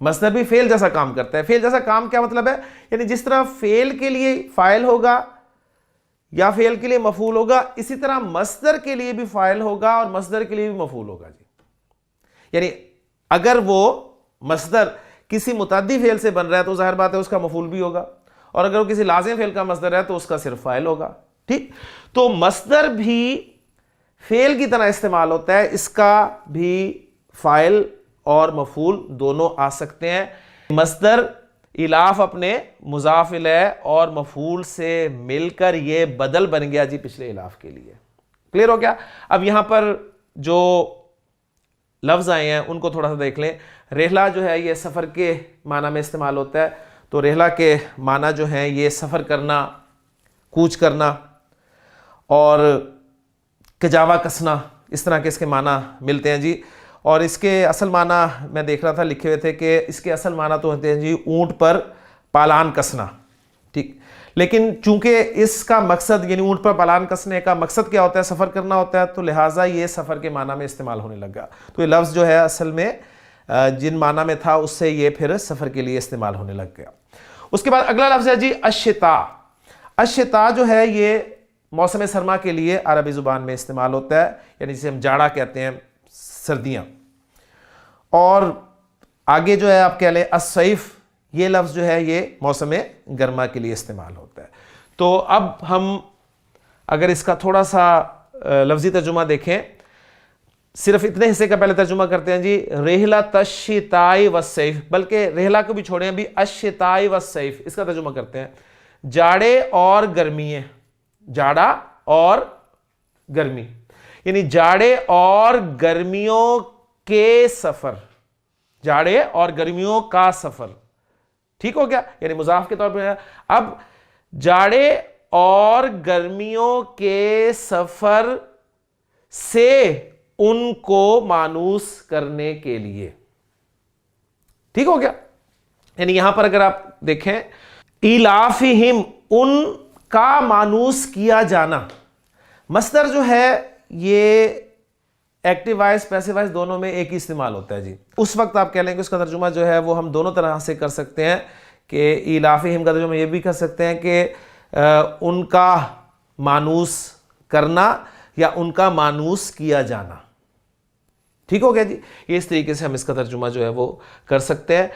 मस्दर भी फ़ेल जैसा काम करता है। फ़ेल जैसा काम क्या मतलब है, यानी जिस तरह फ़ेल के लिए फ़ाइल होगा या फ़ेल के लिए मफूल होगा, इसी तरह मस्दर के लिए भी फ़ाइल होगा और मस्दर के लिए भी मफूल होगा जी। यानी अगर वो मस्दर किसी मुतअद्दी फ़ेल से बन रहा है तो जाहिर बात है उसका मफूल भी होगा, और अगर वो किसी लाज़िम फ़ेल का मस्दर है तो उसका सिर्फ फ़ाइल होगा, ठीक। तो मस्दर भी फ़ेल की तरह इस्तेमाल होता है, इसका भी फ़ाइल और मफूल दोनों आ सकते हैं। मस्दर इलाफ अपने मुजाफ इलैह और मफूल से मिलकर ये बदल बन गया जी पिछले इलाफ के लिए। क्लियर हो गया। अब यहां पर जो लफ्ज़ आए हैं उनको थोड़ा सा देख लें। रेहला जो है ये सफ़र के माना में इस्तेमाल होता है, तो रेहला के माना जो है ये सफ़र करना, कूच करना और कजावा कसना, इस तरह के इसके माना मिलते हैं जी। और इसके असल माना मैं देख रहा था लिखे हुए थे कि इसके असल माना तो होते हैं जी ऊंट पर पालान कसना, ठीक। लेकिन चूंकि इसका मकसद यानी ऊंट पर पालान कसने का मकसद क्या होता है, सफ़र करना होता है, तो लिहाजा ये सफ़र के माना में इस्तेमाल होने लगा। तो ये लफ्ज़ जो है असल में जिन माना में था उससे ये फिर सफ़र के लिए इस्तेमाल होने लग गया। उसके बाद अगला लफ्ज़ है जी अश्शिता। अश्शिता जो है ये मौसम सरमा के लिए अरबी ज़ुबान में इस्तेमाल होता है, यानी जिसे हम जाड़ा कहते हैं, सर्दियाँ। और आगे जो है आप कह लें अस-सैफ, ये लफ्ज़ जो है ये मौसम गर्मा के लिए इस्तेमाल होता है। तो अब हम अगर इसका थोड़ा सा लफ्ज़ी तर्जुमा देखें, सिर्फ इतने हिस्से का पहले तर्जुमा करते हैं जी, रेहला तश्शिताई वस्सैफ, बल्कि रेहला को भी छोड़ें अभी, अश्शिताई वस्सैफ इसका तर्जुमा करते हैं, जाड़े और गर्मी, जाड़ा और गर्मी, यानी जाड़े और गर्मियों के सफर, जाड़े और गर्मियों का सफर, ठीक हो गया, यानी मुजाफ के तौर पर। अब जाड़े और गर्मियों के सफर से उनको मानूस करने के लिए, ठीक हो गया। यानी यहां पर अगर आप देखें, इलाफिहिम, उनका मानूस किया जाना, मस्दर जो है ये एक्टिव वॉइस पैसिव वॉइस दोनों में एक ही इस्तेमाल होता है जी। उस वक्त आप कह लेंगे उसका तर्जुमा जो है वो हम दोनों तरह से कर सकते हैं कि इलाफिहिम का तर्जुमा ये भी कर सकते हैं कि उनका मानूस करना या उनका मानूस किया जाना। ठीक हो गया जी। ये इस तरीके से हम इसका तर्जुमा जो है वो कर सकते हैं।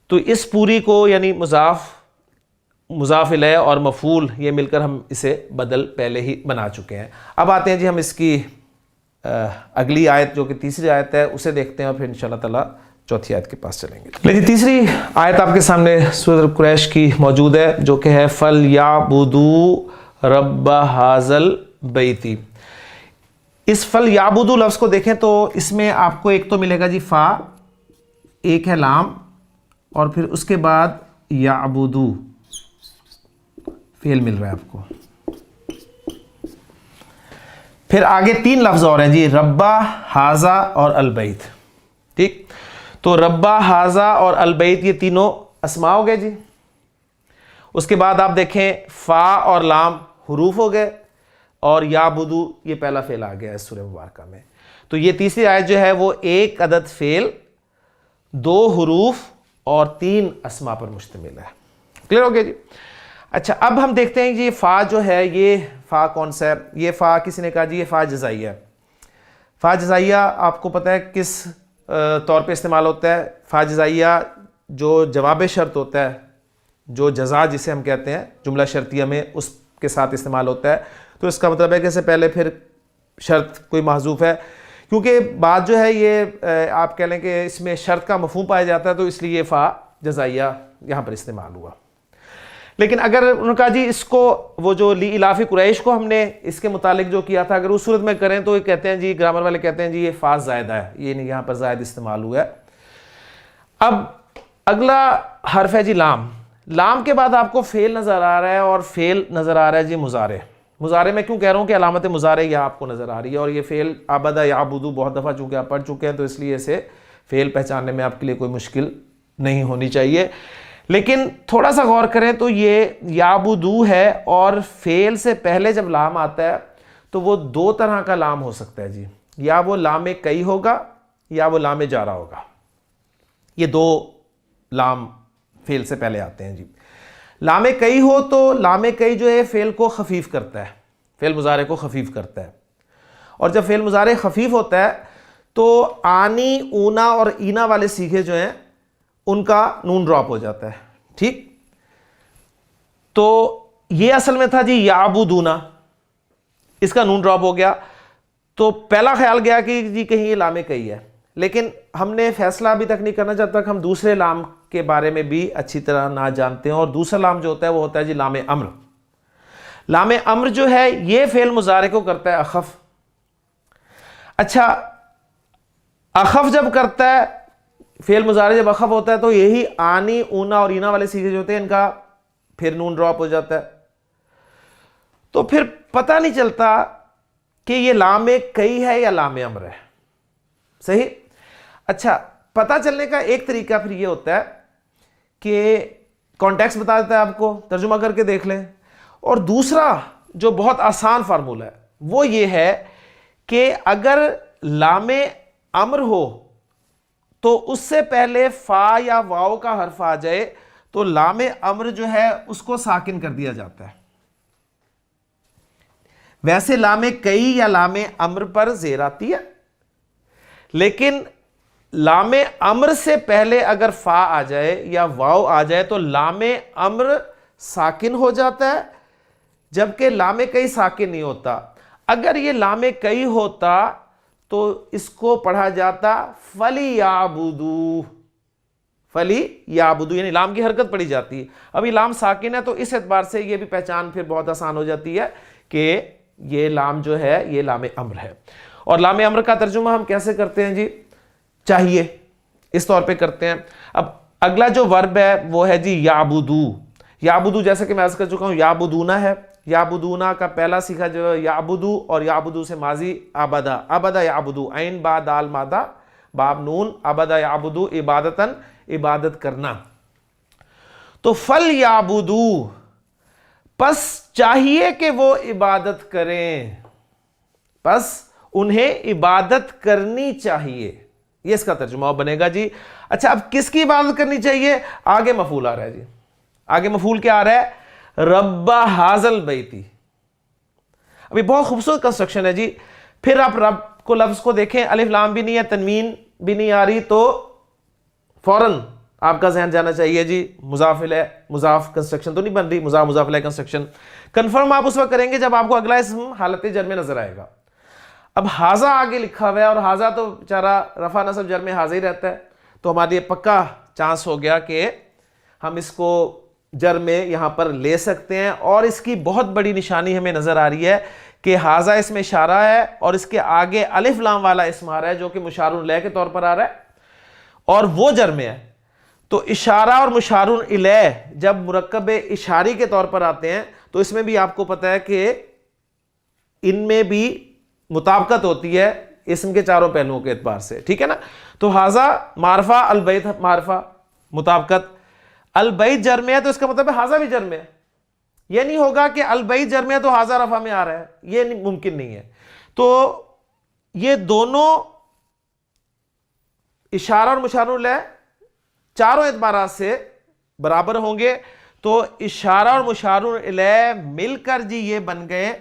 तो इस पूरी को यानी मुज़ाफ इलैह और मफूल ये मिलकर हम इसे बदल पहले ही बना चुके हैं। अब आते हैं जी हम इसकी अगली आयत जो कि तीसरी आयत है उसे देखते हैं और फिर इंशाअल्लाह ताला चौथी आयत के पास चलेंगे। लेकिन तीसरी आयत आपके सामने सूरह कुरैश की मौजूद है जो कि है फल याबुदू रब्ब हाज़ल बैती। इस फल याबुदू लफ्ज़ को देखें तो इसमें आपको एक तो मिलेगा जी फा, एक है लाम और फिर उसके बाद याबुदू फेल मिल रहा है आपको। फिर आगे तीन लफ्ज़ और हैं जी, रब्बा, हाजा और अलबैत। ठीक, तो रब्बा, हाजा और अलबैत ये तीनों अस्मा हो गए जी। उसके बाद आप देखें फ़ा और लाम हुरूफ हो गए और याबुदू ये पहला फेल आ गया है सूरह मुबारका में। तो ये तीसरी आयत जो है वो एक अदद फेल, दो हुरूफ और तीन अस्मा पर मुश्तमिल है। क्लियर हो गया जी। अच्छा, अब हम देखते हैं जी फ़ा जो है ये फ़ा कौन सा है। ये फ़ा किसी ने कहा जी ये फ़ा जज़ाइया है। फ़ा जज़ाइया आपको पता है किस तौर पे इस्तेमाल होता है। फ़ा जज़ाइया जो जवाब शर्त होता है, जो जज़ा जिसे हम कहते हैं जुमला शर्तिया में, उसके साथ इस्तेमाल होता है। तो इसका मतलब है कि इससे पहले फिर शर्त कोई महजूफ है, क्योंकि बात जो है ये आप कह लें कि इसमें शर्त का मफ़हूम पाया जाता है, तो इसलिए ये फ़ा जज़ाइया यहाँ पर इस्तेमाल हुआ। लेकिन अगर उनका जी इसको वो जो ली इलाफी कुरैश को हमने इसके मुतालिक जो किया था, अगर उस सूरत में करें तो ये कहते हैं जी, ग्रामर वाले कहते हैं जी ये फ़ा ज़ायदा है, ये नहीं, यहाँ पर ज़ायद इस्तेमाल हुआ है। अब अगला हर्फ है जी लाम। लाम के बाद आपको फेल नज़र आ रहा है और फेल नज़र आ रहा है जी मुजारे। मुजारे में क्यों कह रहा हूँ कि अलामत मुजारे यह आपको नज़र आ रही है, और ये फेल आबदा याबुदू बहुत दफ़ा चूँकि आप पढ़ चुके हैं तो इसलिए इसे फेल पहचानने में आपके लिए कोई मुश्किल नहीं होनी चाहिए। लेकिन थोड़ा सा गौर करें तो ये याबुदू है और फेल से पहले जब लाम आता है तो वो दो तरह का लाम हो सकता है जी, या वो लाम कई होगा या वो लाम जारा होगा। ये दो लाम फेल से पहले आते हैं जी। लाम कई हो तो लाम कई जो है फेल को खफीफ करता है, फेल मुजारे को खफीफ करता है। और जब फेल मुजारे खफीफ होता है तो आनी, ऊना और ईना वाले सीखे जो हैं उनका नून ड्रॉप हो जाता है। ठीक, तो ये असल में था जी याबुदूना, इसका नून ड्रॉप हो गया। तो पहला ख्याल गया कि जी कहीं ये लामे कई है, लेकिन हमने फैसला अभी तक नहीं करना, जब तक हम दूसरे लाम के बारे में भी अच्छी तरह ना जानते हैं। और दूसरा लाम जो होता है वो होता है जी लामे अम्र। लामे अम्र जो है ये फेल मुजारे को करता है अखफ। अच्छा, अखफ जब करता है, फेल मुजारे जब अखफ होता है तो यही आनी, ऊना और ईना वाले सीखे जो होते हैं इनका फिर नून ड्रॉप हो जाता है। तो फिर पता नहीं चलता कि ये लामे कई है या लामे अम्र है। सही। अच्छा, पता चलने का एक तरीका फिर ये होता है कि कॉन्टेक्स्ट बता देता है आपको, तर्जुमा करके देख लें। और दूसरा जो बहुत आसान फार्मूला है वो ये है कि अगर लामे अम्र हो तो उससे पहले फा या वाव का हर्फ आ जाए तो लामे अम्र जो है उसको साकिन कर दिया जाता है। वैसे लामे कई या लामे अम्र पर जेर आती है, लेकिन लामे अम्र से पहले अगर फा आ जाए या वाव आ जाए तो लामे अम्र साकिन हो जाता है, जबकि लामे कई साकिन नहीं होता। अगर ये लामे कई होता तो इसको पढ़ा जाता फली याबुदू, फली याबुदू, यानी लाम की हरकत पड़ी जाती है। अभी लाम साकिन है तो इस एतबार से ये भी पहचान फिर बहुत आसान हो जाती है कि ये लाम जो है ये लामे अम्र है। और लामे अम्र का तर्जुमा हम कैसे करते हैं जी, चाहिए इस तौर पे करते हैं। अब अगला जो वर्ब है वो है जी याबुदू। याबुदू जैसे कि मैं अर्ज कर चुका हूं याबुदूना है। याबुदूना का पहला सीखा जो याबुदू, और याबुदू से माजी आबदा, आबदा याबुदू, ऐन बा दाल मादा बाब नून, आबदा याबुदू इबादतन, इबादत करना। तो फल याबुदू, बस चाहिए कि वो इबादत करें। बस उन्हें इबादत करनी चाहिए, ये इसका तर्जुमा बनेगा जी। अच्छा, अब किसकी इबादत करनी चाहिए? आगे मफूल आ रहा है जी, आगे मफूल क्या आ रहा है? रब्बा हाजल बैती। अभी बहुत खूबसूरत कंस्ट्रक्शन है जी। फिर आप रब को लफ्ज को देखें, अलिफ लाम भी नहीं है, तनवीन भी नहीं आ रही, तो फौरन आपका जहन जाना चाहिए जी मुजाफिल है, मुजाफ कंस्ट्रक्शन तो नहीं बन रही, मुजाफिल कंस्ट्रक्शन। कंफर्म आप उस वक्त करेंगे जब आपको अगला इसम हालत जर में नजर आएगा। अब हाजा आगे लिखा हुआ है और हाजा तो बेचारा रफा नसब जर में हाजा ही रहता है, तो हमारे लिए पक्का चांस हो गया कि हम इसको जर में यहां पर ले सकते हैं। और इसकी बहुत बड़ी निशानी हमें नजर आ रही है कि हाजा इसमें इशारा है और इसके आगे अलिफ लाम वाला इसम आ रहा है जो कि मुशारुन इलैह के तौर पर आ रहा है और वो जर में है। तो इशारा और मुशारुन इलैह जब मुरक्कब इशारी के तौर पर आते हैं तो इसमें भी आपको पता है कि इनमें भी मुताबकत होती है इसम के चारों पहलुओं के एतबार से, ठीक है ना। तो हाजा मारफा, अलबैत मारफा, मुताबकत। अलबैत जर में है तो इसका मतलब है हाजा भी जर में है। यह नहीं होगा कि अलबैत जर में है तो हाजा रफा में आ रहा है, यह मुमकिन नहीं है। तो ये दोनों इशारा और मुशारुन इलैह चारों एतबारात से बराबर होंगे। तो इशारा और मुशारुन इलैह मिलकर जी ये बन गए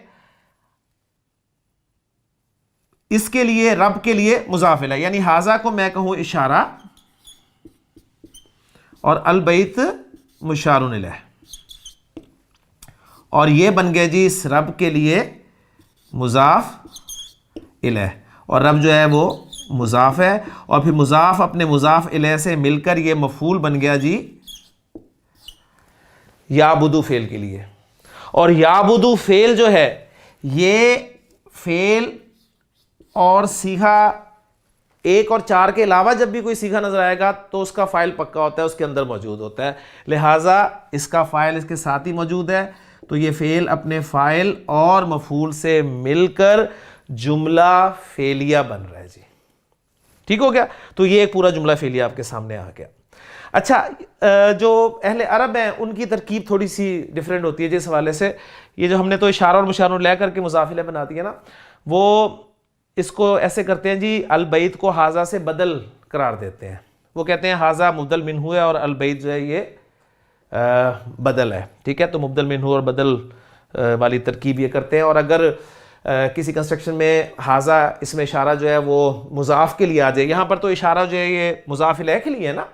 इसके लिए, रब के लिए मुजाफ इलैह। यानी हाजा को मैं कहूं इशारा और अलबैत मुशारुन इलैह, और ये बन गए जी इस रब के लिए मुजाफ इलैह। और रब जो है वो मुजाफ है और फिर मुजाफ अपने मुजाफ इलैह से मिलकर ये मफूल बन गया जी याबुदु फेल के लिए। और याबुदु फेल जो है ये फेल और सीगा 1 और 4 के अलावा जब भी कोई सीगा नजर आएगा तो उसका फाइल पक्का होता है, उसके अंदर मौजूद होता है, लिहाजा इसका फाइल इसके साथ ही मौजूद है। तो ये फेल अपने फाइल और मफूल से मिलकर जुमला फेलिया बन रहा है जी, ठीक हो गया। तो ये एक पूरा जुमला फेलिया आपके सामने आ गया। अच्छा, जो अहले अरब हैं उनकी तरकीब थोड़ी सी डिफरेंट होती है जिस हवाले से, ये जो हमने तो इशारा और मुशारुन इलैह करके मुजाफ इलैह बना दिया ना, वो इसको ऐसे करते हैं जी, अलबैत को हाजा से बदल करार देते हैं। वो कहते हैं हाजा मुबदल मिन्हु है और अलबैत जो है ये बदल है, ठीक है। तो मुबदल मिन्हु और बदल वाली तरकीब ये करते हैं। और अगर किसी कंस्ट्रक्शन में हाजा इसमें इशारा जो है वो मुजाफ के लिए आ जाए, यहाँ पर तो इशारा जो है ये मुजाफ इलैह के लिए है ना।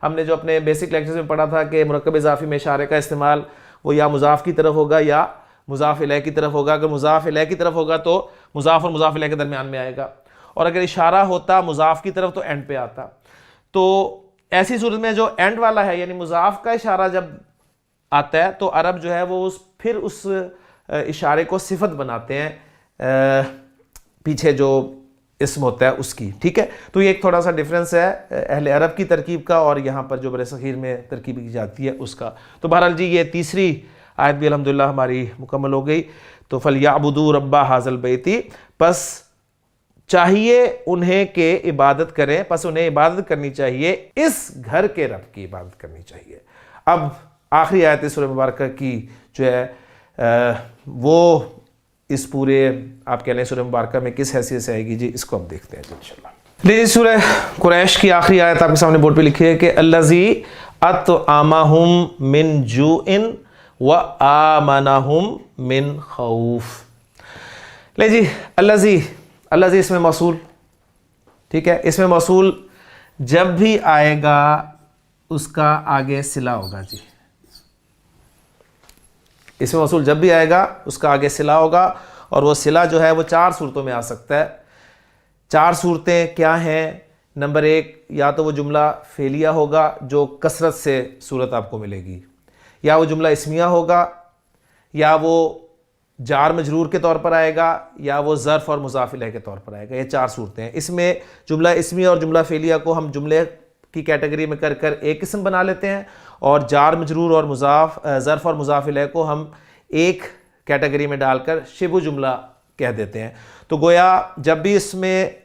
हमने जो अपने बेसिक लेक्चर्स में पढ़ा था कि मुरक्कब इजाफी में इशारे का इस्तेमाल वो या मुजाफ की तरफ होगा या मुजाफ इलैह की तरफ होगा। अगर मुजाफ इलैह की तरफ होगा तो मुजाफ और मुजाफ इलैह के दरमियान में आएगा, और अगर इशारा होता मुजाफ की तरफ तो एंड पे आता। तो ऐसी सूरत में जो एंड वाला है यानी मुजाफ का इशारा जब आता है तो अरब जो है वो फिर उस इशारे को सिफत बनाते हैं पीछे जो इस्म होता है उसकी, ठीक है। तो ये एक थोड़ा सा डिफरेंस है अहले अरब की तरकीब का और यहाँ पर जो बरे सगीर में तरकीब की जाती है उसका। तो बहरहाल जी ये तीसरी आयत भी अल्हम्दुलिल्लाह हमारी मुकम्मल हो गई। तो फल याबुदू रब्बा हाजल बैती, बस चाहिए उन्हें के इबादत करें, बस उन्हें इबादत करनी चाहिए, इस घर के रब की इबादत करनी चाहिए। अब आखिरी आयत सूरह मुबारक की जो है वो इस पूरे आप कह लें सूरह मुबारक में किस हैसियत से आएगी जी, इसको हम देखते हैं इंशाल्लाह। लीजिए सूरह कुरैश की आखिरी आयत आपके सामने बोर्ड पे लिखी है कि अल्लज़ी अतआमहुम मिन जूइन व आमनहुम मिन खौफ। ले जी अल्लज़ी, अल्लज़ी इसमें मौसूल, ठीक है। इसमें मौसूल जब भी आएगा उसका आगे सिला होगा जी। इसमें मौसूल जब भी आएगा उसका आगे सिला होगा और वो सिला जो है वो 4 सूरतों में आ सकता है। 4 सूरतें क्या हैं? नंबर 1, या तो वो जुमला फेलिया होगा जो कसरत से सूरत आपको मिलेगी, या वो जुमला इस्मिया होगा, या वो जार मजरूर के तौर पर आएगा, या वो ज़र्फ़ और मुज़ाफ़ इलैह के तौर पर आएगा। ये 4 सूरतें हैं। इसमें जुमला इस्मिया और जुमला फेलिया को हम जुमले की कैटेगरी में कर कर एक किस्म बना लेते हैं और जार मजरूर और ज़र्फ़ और मुज़ाफ़ इलैह को हम एक कैटेगरी में डालकर शिबु जुमला कह देते हैं। तो गोया जब भी इसमें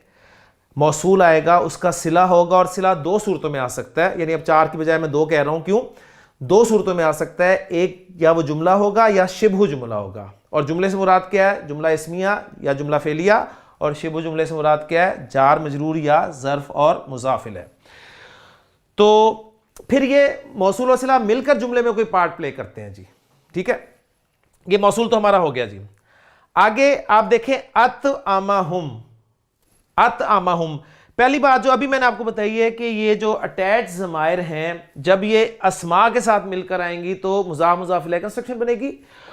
मौसूल आएगा उसका सिला होगा और सिला 2 सूरतों में आ सकता है, यानी अब 4 की बजाय मैं 2 कह रहा हूँ। क्यों? 2 सूरतों में आ सकता है, एक या वो जुमला होगा या शिबहु जुमला होगा। और जुमले से मुराद क्या है? जुमला इस्मिया या जुमला फेलिया, और शिबु जुमले से मुराद क्या है? जार मजरूर या ज़र्फ और मुज़ाफ इलैह। तो फिर ये मौसूल और सिला मिलकर जुमले में कोई पार्ट प्ले करते हैं जी, ठीक है। ये मौसूल तो हमारा हो गया जी। आगे आप देखें अत आमाहुम। अत आमाहुम, पहली बात जो अभी मैंने आपको बताई है कि ये जो अटैच ज़मायर हैं, जब ये अस्मा के साथ मिलकर आएंगी तो मुज़ाफ मुज़ाफ इलैह कंस्ट्रक्शन बनेगी,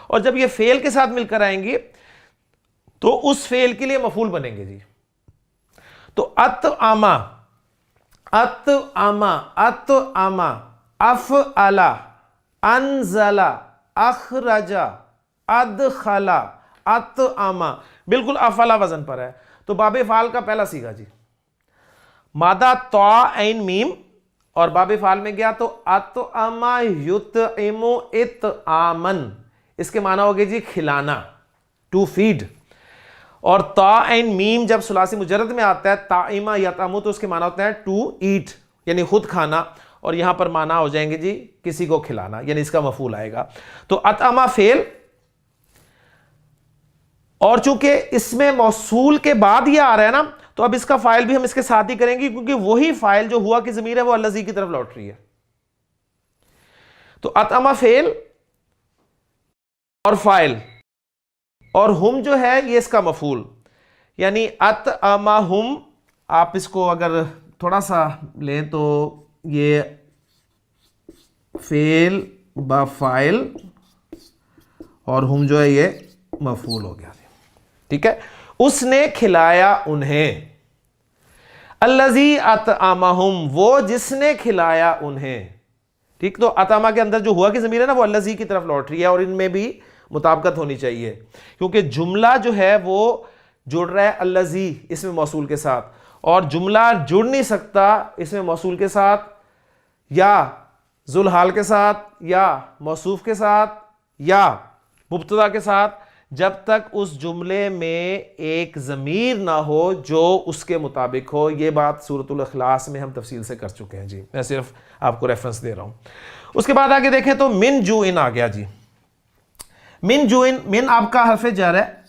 और जब ये फेल के साथ मिलकर आएंगी तो उस फेल के लिए मफूल बनेंगे जी। तो अत आमा, अत आमा, अत आमा, अफ अला, अनजला, अखरजा, अदखला, अत आमा, बिल्कुल अफला वजन पर है। तो बाबे फाल का पहला सीगा जी, मादा तौ ऐन मीम, और बाबे फाल में गया तो अत आमा युत इमो इत आमन, इसके माना हो गए जी खिलाना, टू फीड। और ता एन मीम जब सुलासी मुजर्रद में आता है ताइमा यतामु, तो उसके माना होता है टू ईट, यानी खुद खाना, और यहां पर माना हो जाएंगे जी किसी को खिलाना, यानी इसका मफूल आएगा। तो अतमा फेल, और चूंकि इसमें मौसूल के बाद ये आ रहा है ना, तो अब इसका फाइल भी हम इसके साथ ही करेंगे, क्योंकि वही फाइल जो हुआ की ज़मीर है वो अल्लज़ी की तरफ लौट रही है। तो अतमा फेल और फाइल, और हुम जो है ये इसका मफूल, यानी अत अमा हुम। आप इसको अगर थोड़ा सा लें तो ये फेल ब फाइल, और हुम जो है ये मफूल हो गया, ठीक है। उसने खिलाया उन्हें, अल्लज़ी अतअमहुम, वो जिसने खिलाया उन्हें, ठीक। तो अतमा के अंदर जो हुआ की ज़मीर है ना वो अल्लज़ी की तरफ लौट रही है, और इनमें भी मुताबिकत होनी चाहिए, क्योंकि जुमला जो है वो जुड़ रहा है अल्लज़ी इसमें मौसूल के साथ, और जुमला जुड़ नहीं सकता इसमें मौसूल के साथ या जुलहाल के साथ या मौसूफ के साथ या मुब्तदा के साथ, जब तक उस जुमले में एक ज़मीर ना हो जो उसके मुताबिक हो। ये बात सूरतुल इखलास में हम तफसील से कर चुके हैं जी, मैं सिर्फ आपको रेफरेंस दे रहा हूं। उसके बाद आगे देखें तो मिन जू इन आ गया जी। मिन जू इन, मिन आपका हर्फ जर है,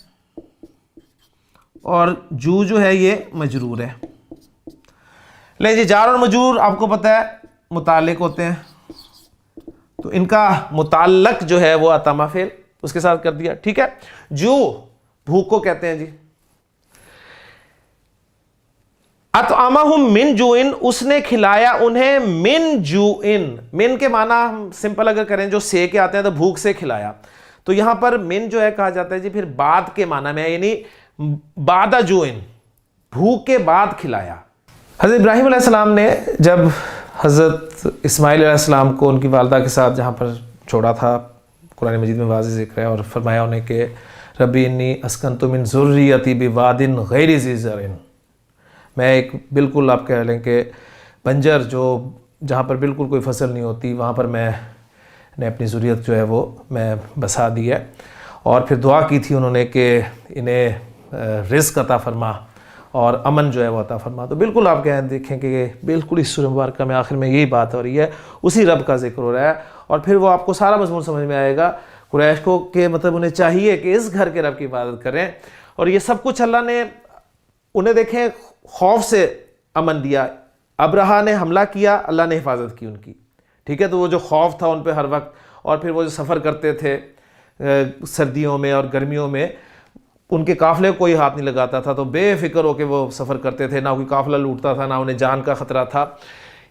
और जू जो है ये मजरूर है। ले जी, जार और मजरूर आपको पता है मुताल्लिक होते हैं, तो इनका मुताल्लक जो है वो अतमा फेल उसके साथ कर दिया, ठीक है। जू भूख को कहते हैं जी। अतअमहुम मिन जूइन, उसने खिलाया उन्हें मिन जूइन। मिन के माना हम सिंपल अगर करें जो से के आते हैं तो भूख से खिलाया, तो यहां पर मिन जो है कहा जाता है जी फिर बाद के माना में, यानी बादा जूइन, भूख के बाद खिलाया। हज़रत इब्राहीम अलैहिस्सलाम ने जब हज़रत इस्माइल अलैहिस्सलाम को उनकी वालदा के साथ जहाँ पर छोड़ा था, कुरान मजीद में वाज़ेह ज़िक्र है, और फरमाया उन्हें कि रब्बी इन्नी अस्कन्तु मिन ज़ुर्रियती बिवादिन गैरि ज़ी ज़रइन, मैं एक बिल्कुल आप कह लें कि बंजर जो जहाँ पर बिल्कुल कोई फसल नहीं होती वहाँ पर मैंने अपनी ज़ुर्रियत जो है वो मैं बसा दी है। और फिर दुआ की थी उन्होंने कि इन्हें रिज़्क़ अता फरमा और अमन जो है वो अता फरमा। तो बिल्कुल आप देखें कि बिल्कुल इस सूरह मुबारक में आखिर में यही बात हो रही है, उसी रब का जिक्र हो रहा है, और फिर वो आपको सारा मज़मून समझ में आएगा। कुरैश को कि मतलब उन्हें चाहिए कि इस घर के रब की इबादत करें, और ये सब कुछ अल्लाह ने उन्हें देखें खौफ से अमन दिया। अब्रहा ने हमला किया, अल्लाह ने हिफाजत की उनकी, ठीक है। तो वो जो खौफ था उन पर हर वक्त, और फिर वो जो सफ़र करते थे सर्दियों में और गर्मियों में, उनके काफ़िले को कोई हाथ नहीं लगाता था, तो बेफिक्र होकर वो सफ़र करते थे, ना कोई काफ़िला लूटता था, ना उन्हें जान का ख़तरा था।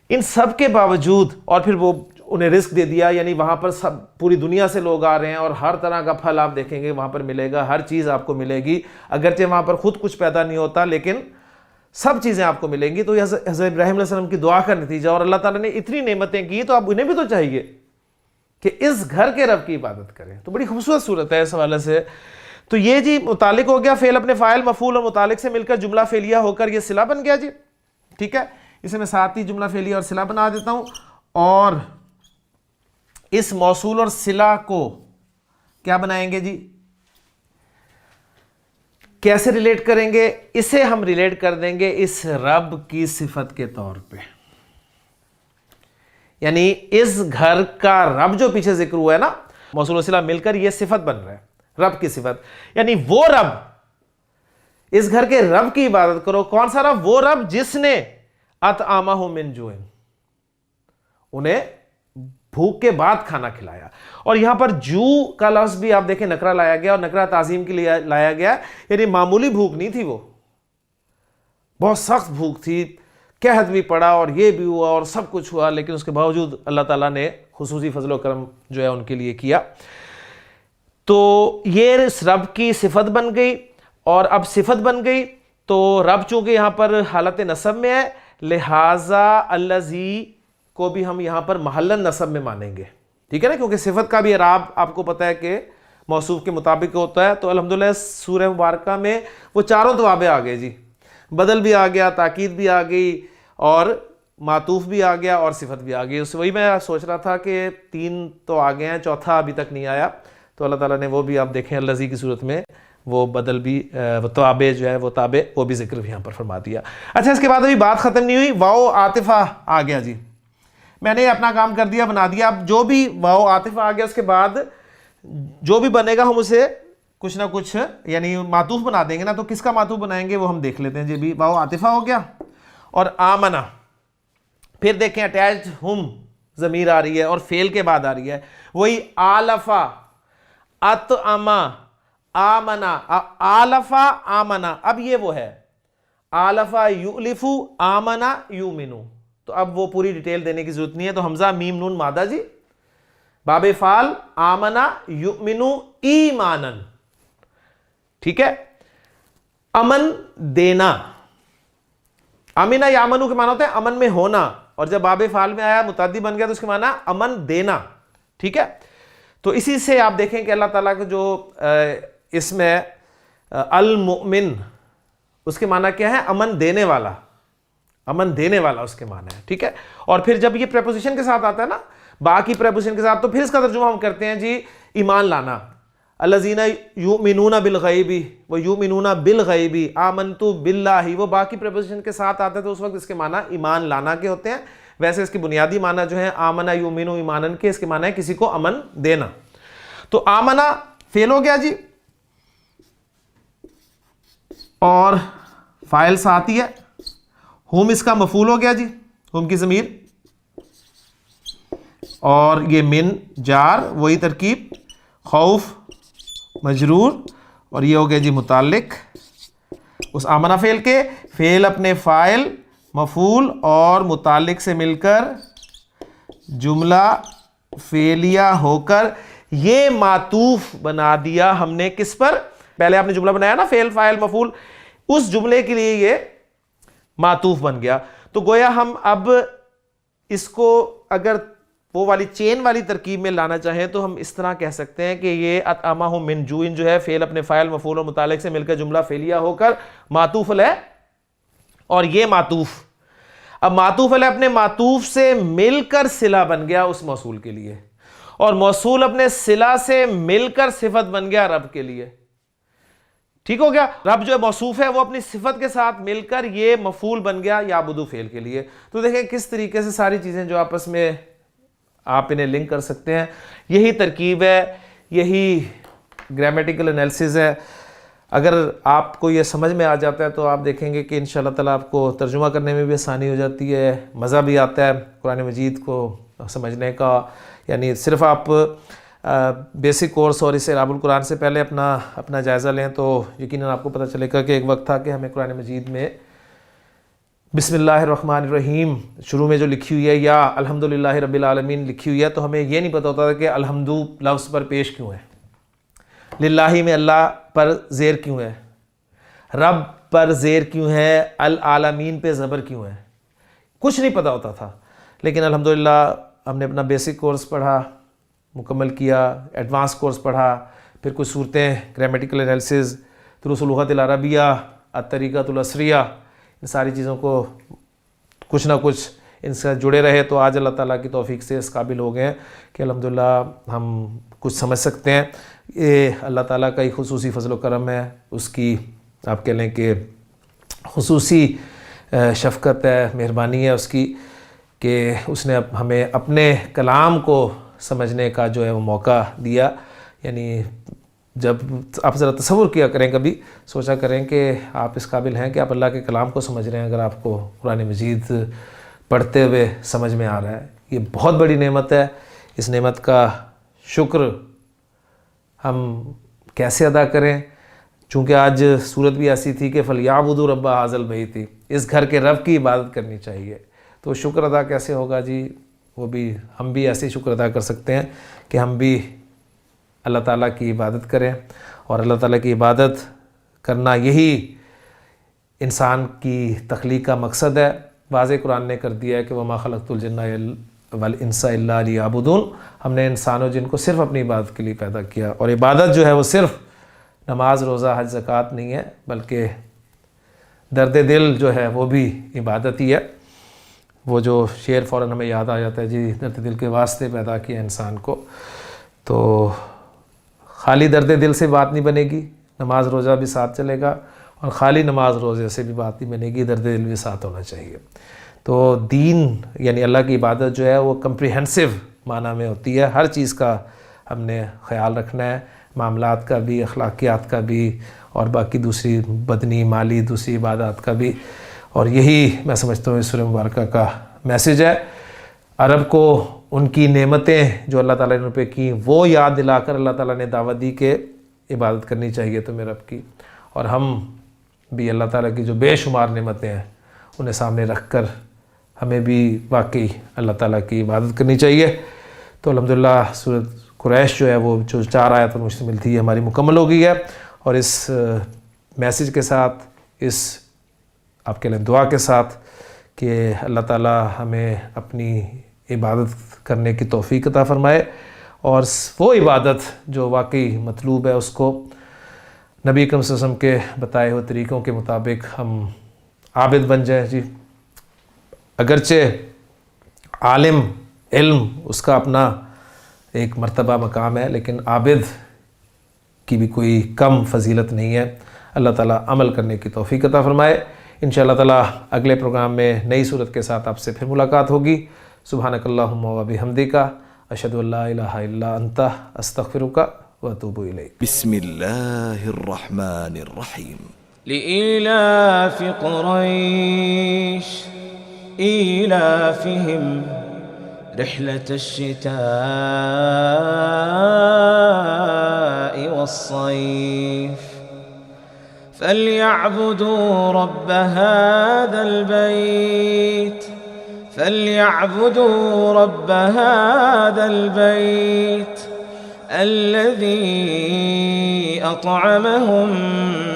इन सब के बावजूद और फिर वो उन्हें रिस्क दे दिया, यानी वहाँ पर सब पूरी दुनिया से लोग आ रहे हैं और हर तरह का फल आप देखेंगे वहाँ पर मिलेगा, हर चीज़ आपको मिलेगी, अगरचे वहाँ पर ख़ुद कुछ पैदा नहीं होता लेकिन सब चीज़ें आपको मिलेंगी। तो हज़रत इब्राहीम अलैहिस्सलाम की दुआ का नतीजा, और अल्लाह ताला ने इतनी नेमतें की, तो अब उन्हें भी तो चाहिए कि इस घर के रब की इबादत करें। तो बड़ी खूबसूरत सूरत है इस हवाले से। तो ये जी मुतालिक हो गया, फेल अपने फ़ाइल मफूल और मुतालिक से मिलकर जुमला फेलिया होकर ये सिला बन गया जी, ठीक है। इसे मैं साथ ही जुमला फेलिया और सिला बना देता हूँ, और इस मौसूल और सिला को क्या बनाएंगे जी, कैसे रिलेट करेंगे? इसे हम रिलेट कर देंगे इस रब की सिफत के तौर पे, यानी इस घर का रब जो पीछे जिक्र हुआ है ना, मौसूल और सिला मिलकर ये सिफत बन रहा है। रब की सिफत, यानी वो रब, इस घर के रब की इबादत करो। कौन सा रब? वो रब जिसने अतआमाहुम मिन जुइन, उन्हें भूख के बाद खाना खिलाया। और यहां पर जू का लफ्ज भी आप देखें नकरा लाया गया, और नकरा ताजीम के लिए लाया गया, यानी मामूली भूख नहीं थी, वो बहुत सख्त भूख थी, कहत भी पड़ा और ये भी हुआ और सब कुछ हुआ, लेकिन उसके बावजूद अल्लाह ताला ने खुसूसी फजल व करम जो है उनके लिए किया। तो ये इस रब की सिफत बन गई, और अब सिफत बन गई तो रब चूंकि यहां पर हालत नसब में है, लिहाजा अल्लज़ी को भी हम यहां पर महल्लन नसब में मानेंगे, ठीक है ना, क्योंकि सिफत का भी इराब आपको पता है कि मौसूफ के मुताबिक होता है। तो अल्हम्दुलिल्लाह सूरह मुबारका में वो चारों तवाबे आ गए जी, बदल भी आ गया, ताकीद भी आ गई, और मातूफ भी आ गया, और सिफत भी आ गई। उससे वही मैं सोच रहा था कि 3 तो आ गए हैं, चौथा अभी तक नहीं आया, तो अल्लाह ताला ने वो भी आप देखें अल्लज़ी की सूरत में वो बदल भी, वो ताबे जो है वो ताबे, वो भी जिक्र भी यहाँ पर फरमा दिया। अच्छा, इसके बाद अभी बात ख़त्म नहीं हुई, वाओ आतिफ़ा आ गया जी, मैंने अपना काम कर दिया, बना दिया। अब जो भी वाओ आतिफ़ा आ गया, उसके बाद जो भी बनेगा हम उसे कुछ ना कुछ यानी मातूफ बना देंगे ना, तो किसका मातूफ बनाएंगे वो हम देख लेते हैं जी। भी वाओ आतिफ़ा हो गया, और आमना, फिर देखें अटैच्ड हुम ज़मीर आ रही है और फेल के बाद आ रही है, वही आलफा अतअमा आमना, आलफा आमना, अब ये वो है आलफा युलिफु आमना युमिनु, तो अब वो पूरी डिटेल देने की जरूरत नहीं है। तो हमजा मीम नून मादा जी, बाबे फाल आमना युमिनु ईमानन, ठीक है। अमन देना, अमीना यामनु के माना होता है अमन में होना, और जब बाबे फाल में आया मुतद्दी बन गया तो उसके माना अमन देना, ठीक है। तो इसी से आप देखें कि अल्लाह ताला का जो इसमें अल मुमिन, उसके माना क्या है? अमन देने वाला, अमन देने वाला उसके माना है, ठीक है। और फिर जब ये प्रेपोजिशन के साथ आता है ना, बाकी प्रेपोजिशन के साथ, तो फिर इसका तर्जुमा हम करते हैं जी ईमान लाना। अल्लज़ीना युमिनूना बिल गैबी व युमिनूना बिल गैबी आमनतु बिल्लाहि, वो बाकी प्रेपोजिशन के साथ आता है, तो उस वक्त इसके माना ईमान लाना के होते हैं। वैसे इसकी बुनियादी माना जो है आमना युमिनु ईमानन के, इसके माना है किसी को अमन देना। तो आमना फेल हो गया जी, और फाइल साथ ही है, हुम इसका मफूल हो गया जी, हुम की ज़मीर, और ये मिन जार, वही तरकीब, खौफ मजरूर, और ये हो गया जी मुताल्लिक उस आमना फेल के। फेल अपने फाइल मफूल और मुताल्लिक से मिलकर जुमला फेलिया होकर ये मातूफ बना दिया हमने किस पर? पहले आपने जुमला बनाया ना फेल फाइल मफूल, उस जुमले के लिए ये मातूफ बन गया। तो गोया हम अब इसको अगर वो वाली चेन वाली तरकीब में लाना चाहें तो हम इस तरह कह सकते हैं कि ये अतअमाहुम मिन जुइन जो है फेल अपने फाइल मफूल और मुतालिक से मिलकर जुमला फेलिया होकर मातूफ अलैह, और ये मातूफ अब मातूफ अलैह अपने मातूफ से मिलकर सिला बन गया उस मौसूल के लिए, और मौसूल अपने सिला से मिलकर सिफत बन गया रब के लिए। ठीक हो गया, रब जो मौसूफ है वो अपनी सिफत के साथ मिलकर ये मफूल बन गया याबुदु फेल के लिए। तो देखें किस तरीके से सारी चीजें जो आपस में आप इन्हें लिंक कर सकते हैं, यही तरकीब है, यही ग्रामेटिकल एनालिसिस है। अगर आपको ये समझ में आ जाता है तो आप देखेंगे कि इंशाअल्लाह ताला आपको तर्जुमा करने में भी आसानी हो जाती है, मज़ा भी आता है कुरान मजीद को समझने का। यानी सिर्फ आप बेसिक कोर्स और इस इराबुल कुरान से पहले अपना जायज़ा लें तो यकीनन आपको पता चलेगा कि एक वक्त था कि हमें कुरान मजीद में बिस्मिल्लाहिर्रहमानिर्रहीम शुरू में जो लिखी हुई है या अल्हम्दुलिल्लाहि रब्बिल आलमीन लिखी हुई है, तो हमें ये नहीं पता होता था कि अल्हम्दु लफ्ज़ पर पेश क्यों है, लिल्लाही में अल्लाह पर ज़ेर क्यों है, रब पर ज़ेर क्यों है, अल आलमीन पे ज़बर क्यों है, कुछ नहीं पता होता था। लेकिन अल्हम्दुलिल्लाह हमने अपना बेसिक कोर्स पढ़ा, मुकम्मल किया, एडवांस कोर्स पढ़ा, फिर कुछ सूरतें, ग्रामेटिकल एनालिसिस, दुरूसुल लुग़तिल अरबिया, अत-तरीक़तुल असरिया, इन सारी चीज़ों को कुछ ना कुछ इनसे जुड़े रहे तो आज अल्लाह ताला की तौफीक से इस काबिल हो गए हैं कि अल्हम्दुलिल्लाह हम कुछ समझ सकते हैं। ये अल्लाह ताला का ही खुसूसी फजल व करम है, उसकी आप कह लें कि खुसूसी शफ़क़त है, मेहरबानी है उसकी कि उसने हमें अपने कलाम को समझने का जो है वो मौका दिया। यानी जब आप ज़रा तसव्वुर किया करें, कभी सोचा करें कि आप इस काबिल हैं कि आप अल्लाह के कलाम को समझ रहे हैं। अगर आपको कुरान मजीद पढ़ते हुए समझ में आ रहा है, ये बहुत बड़ी नेमत है। इस नेमत का शुक्र हम कैसे अदा करें? चूँकि आज सूरत भी ऐसी थी कि फलयाबुदू रब्बा हाज़ल बैती, इस घर के रब की इबादत करनी चाहिए। तो शुक्र अदा कैसे होगा जी? वो भी हम भी ऐसे शुक्र अदा कर सकते हैं कि हम भी अल्लाह ताला की इबादत करें। और अल्लाह ताला की इबादत करना यही इंसान की तख्लीक का मकसद है। वाज़े कुरान ने कर दिया है कि वमा खलक़तुल जिन्ना वल इंसा इल्ला लियअबुदून, हमने इंसान और जिन को सिर्फ़ अपनी इबादत के लिए पैदा किया। और इबादत जो है वो सिर्फ़ नमाज, रोज़ा, हज, ज़कात नहीं है, बल्कि दर्द दिल जो है वो भी इबादत ही है। वो जो शेर फ़ौरन हमें याद आ जाता है जी, दर्द दिल के वास्ते पैदा किया इंसान को। तो खाली दर्द दिल से बात नहीं बनेगी, नमाज रोज़ा भी साथ चलेगा, और ख़ाली नमाज रोज़े से भी बात नहीं बनेगी, दर्द दिल भी साथ होना चाहिए। तो दीन यानी अल्लाह की इबादत जो है वो कम्प्रिहेंसिव माना में होती है। हर चीज़ का हमने ख़याल रखना है, मामलात का भी, अखलाकियात का भी, और बाकी दूसरी बदनी, माली, दूसरी इबादत का भी। और यही मैं समझता हूँ इस सूरह मुबारका का मैसेज है। अरब को उनकी नेमतें जो अल्लाह ताला ने उन पर की, वो याद दिलाकर अल्लाह ताला ने दावत दी कि इबादत करनी चाहिए तुम्हें रब की। और हम भी अल्लाह ताला की जो बेशुमार नेमतें हैं उन्हें सामने रख कर हमें भी वाकई अल्लाह ताला की इबादत करनी चाहिए। तो अल्हम्दुलिल्लाह सूरत कुरैश जो है वो जो 4 आयतों मुश्तमिल थी हमारी मुकम्मल हो गई है। और इस मैसेज के साथ, इस आपके लिए दुआ के साथ कि अल्लाह ताला हमें अपनी इबादत करने की तौफीक अता फ़रमाए, और वो इबादत जो वाकई मतलूब है उसको नबी अकरम सल्लल्लाहु अलैहि वसल्लम के बताए हुए तरीक़ों के मुताबिक हम आबिद बन जाएँ जी। अगरचे आलिम इल्म उसका अपना एक मर्तबा मकाम है, लेकिन आबिद की भी कोई कम फजीलत नहीं है। अल्लाह ताला अमल करने की तौफीक अता फ़रमाए। इंशाअल्लाह ताला अगले प्रोग्राम में नई सूरत के साथ आपसे फिर मुलाकात होगी। सुब्हानकल्लाहुम्मा व बिहम्दिका अशहदु अल्ला इलाहा इल्ला अंता अस्तगफिरुका व अतूबु इलैक। बिस्मिल्लाहिर रहमानिर रहीम। लिइलाफ़ क़ुरैश ईलाफ़िहिम रिहलतश शिताइ वस्सैफ़ फल्यअबुदू रब्ब हाज़ल बैत फल्यअबुदू रब्ब हाज़ल बैत अल्लज़ी अतअमहुम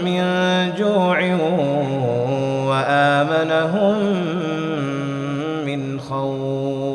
मिन जूअइन व आमनहुम मिन खौफ।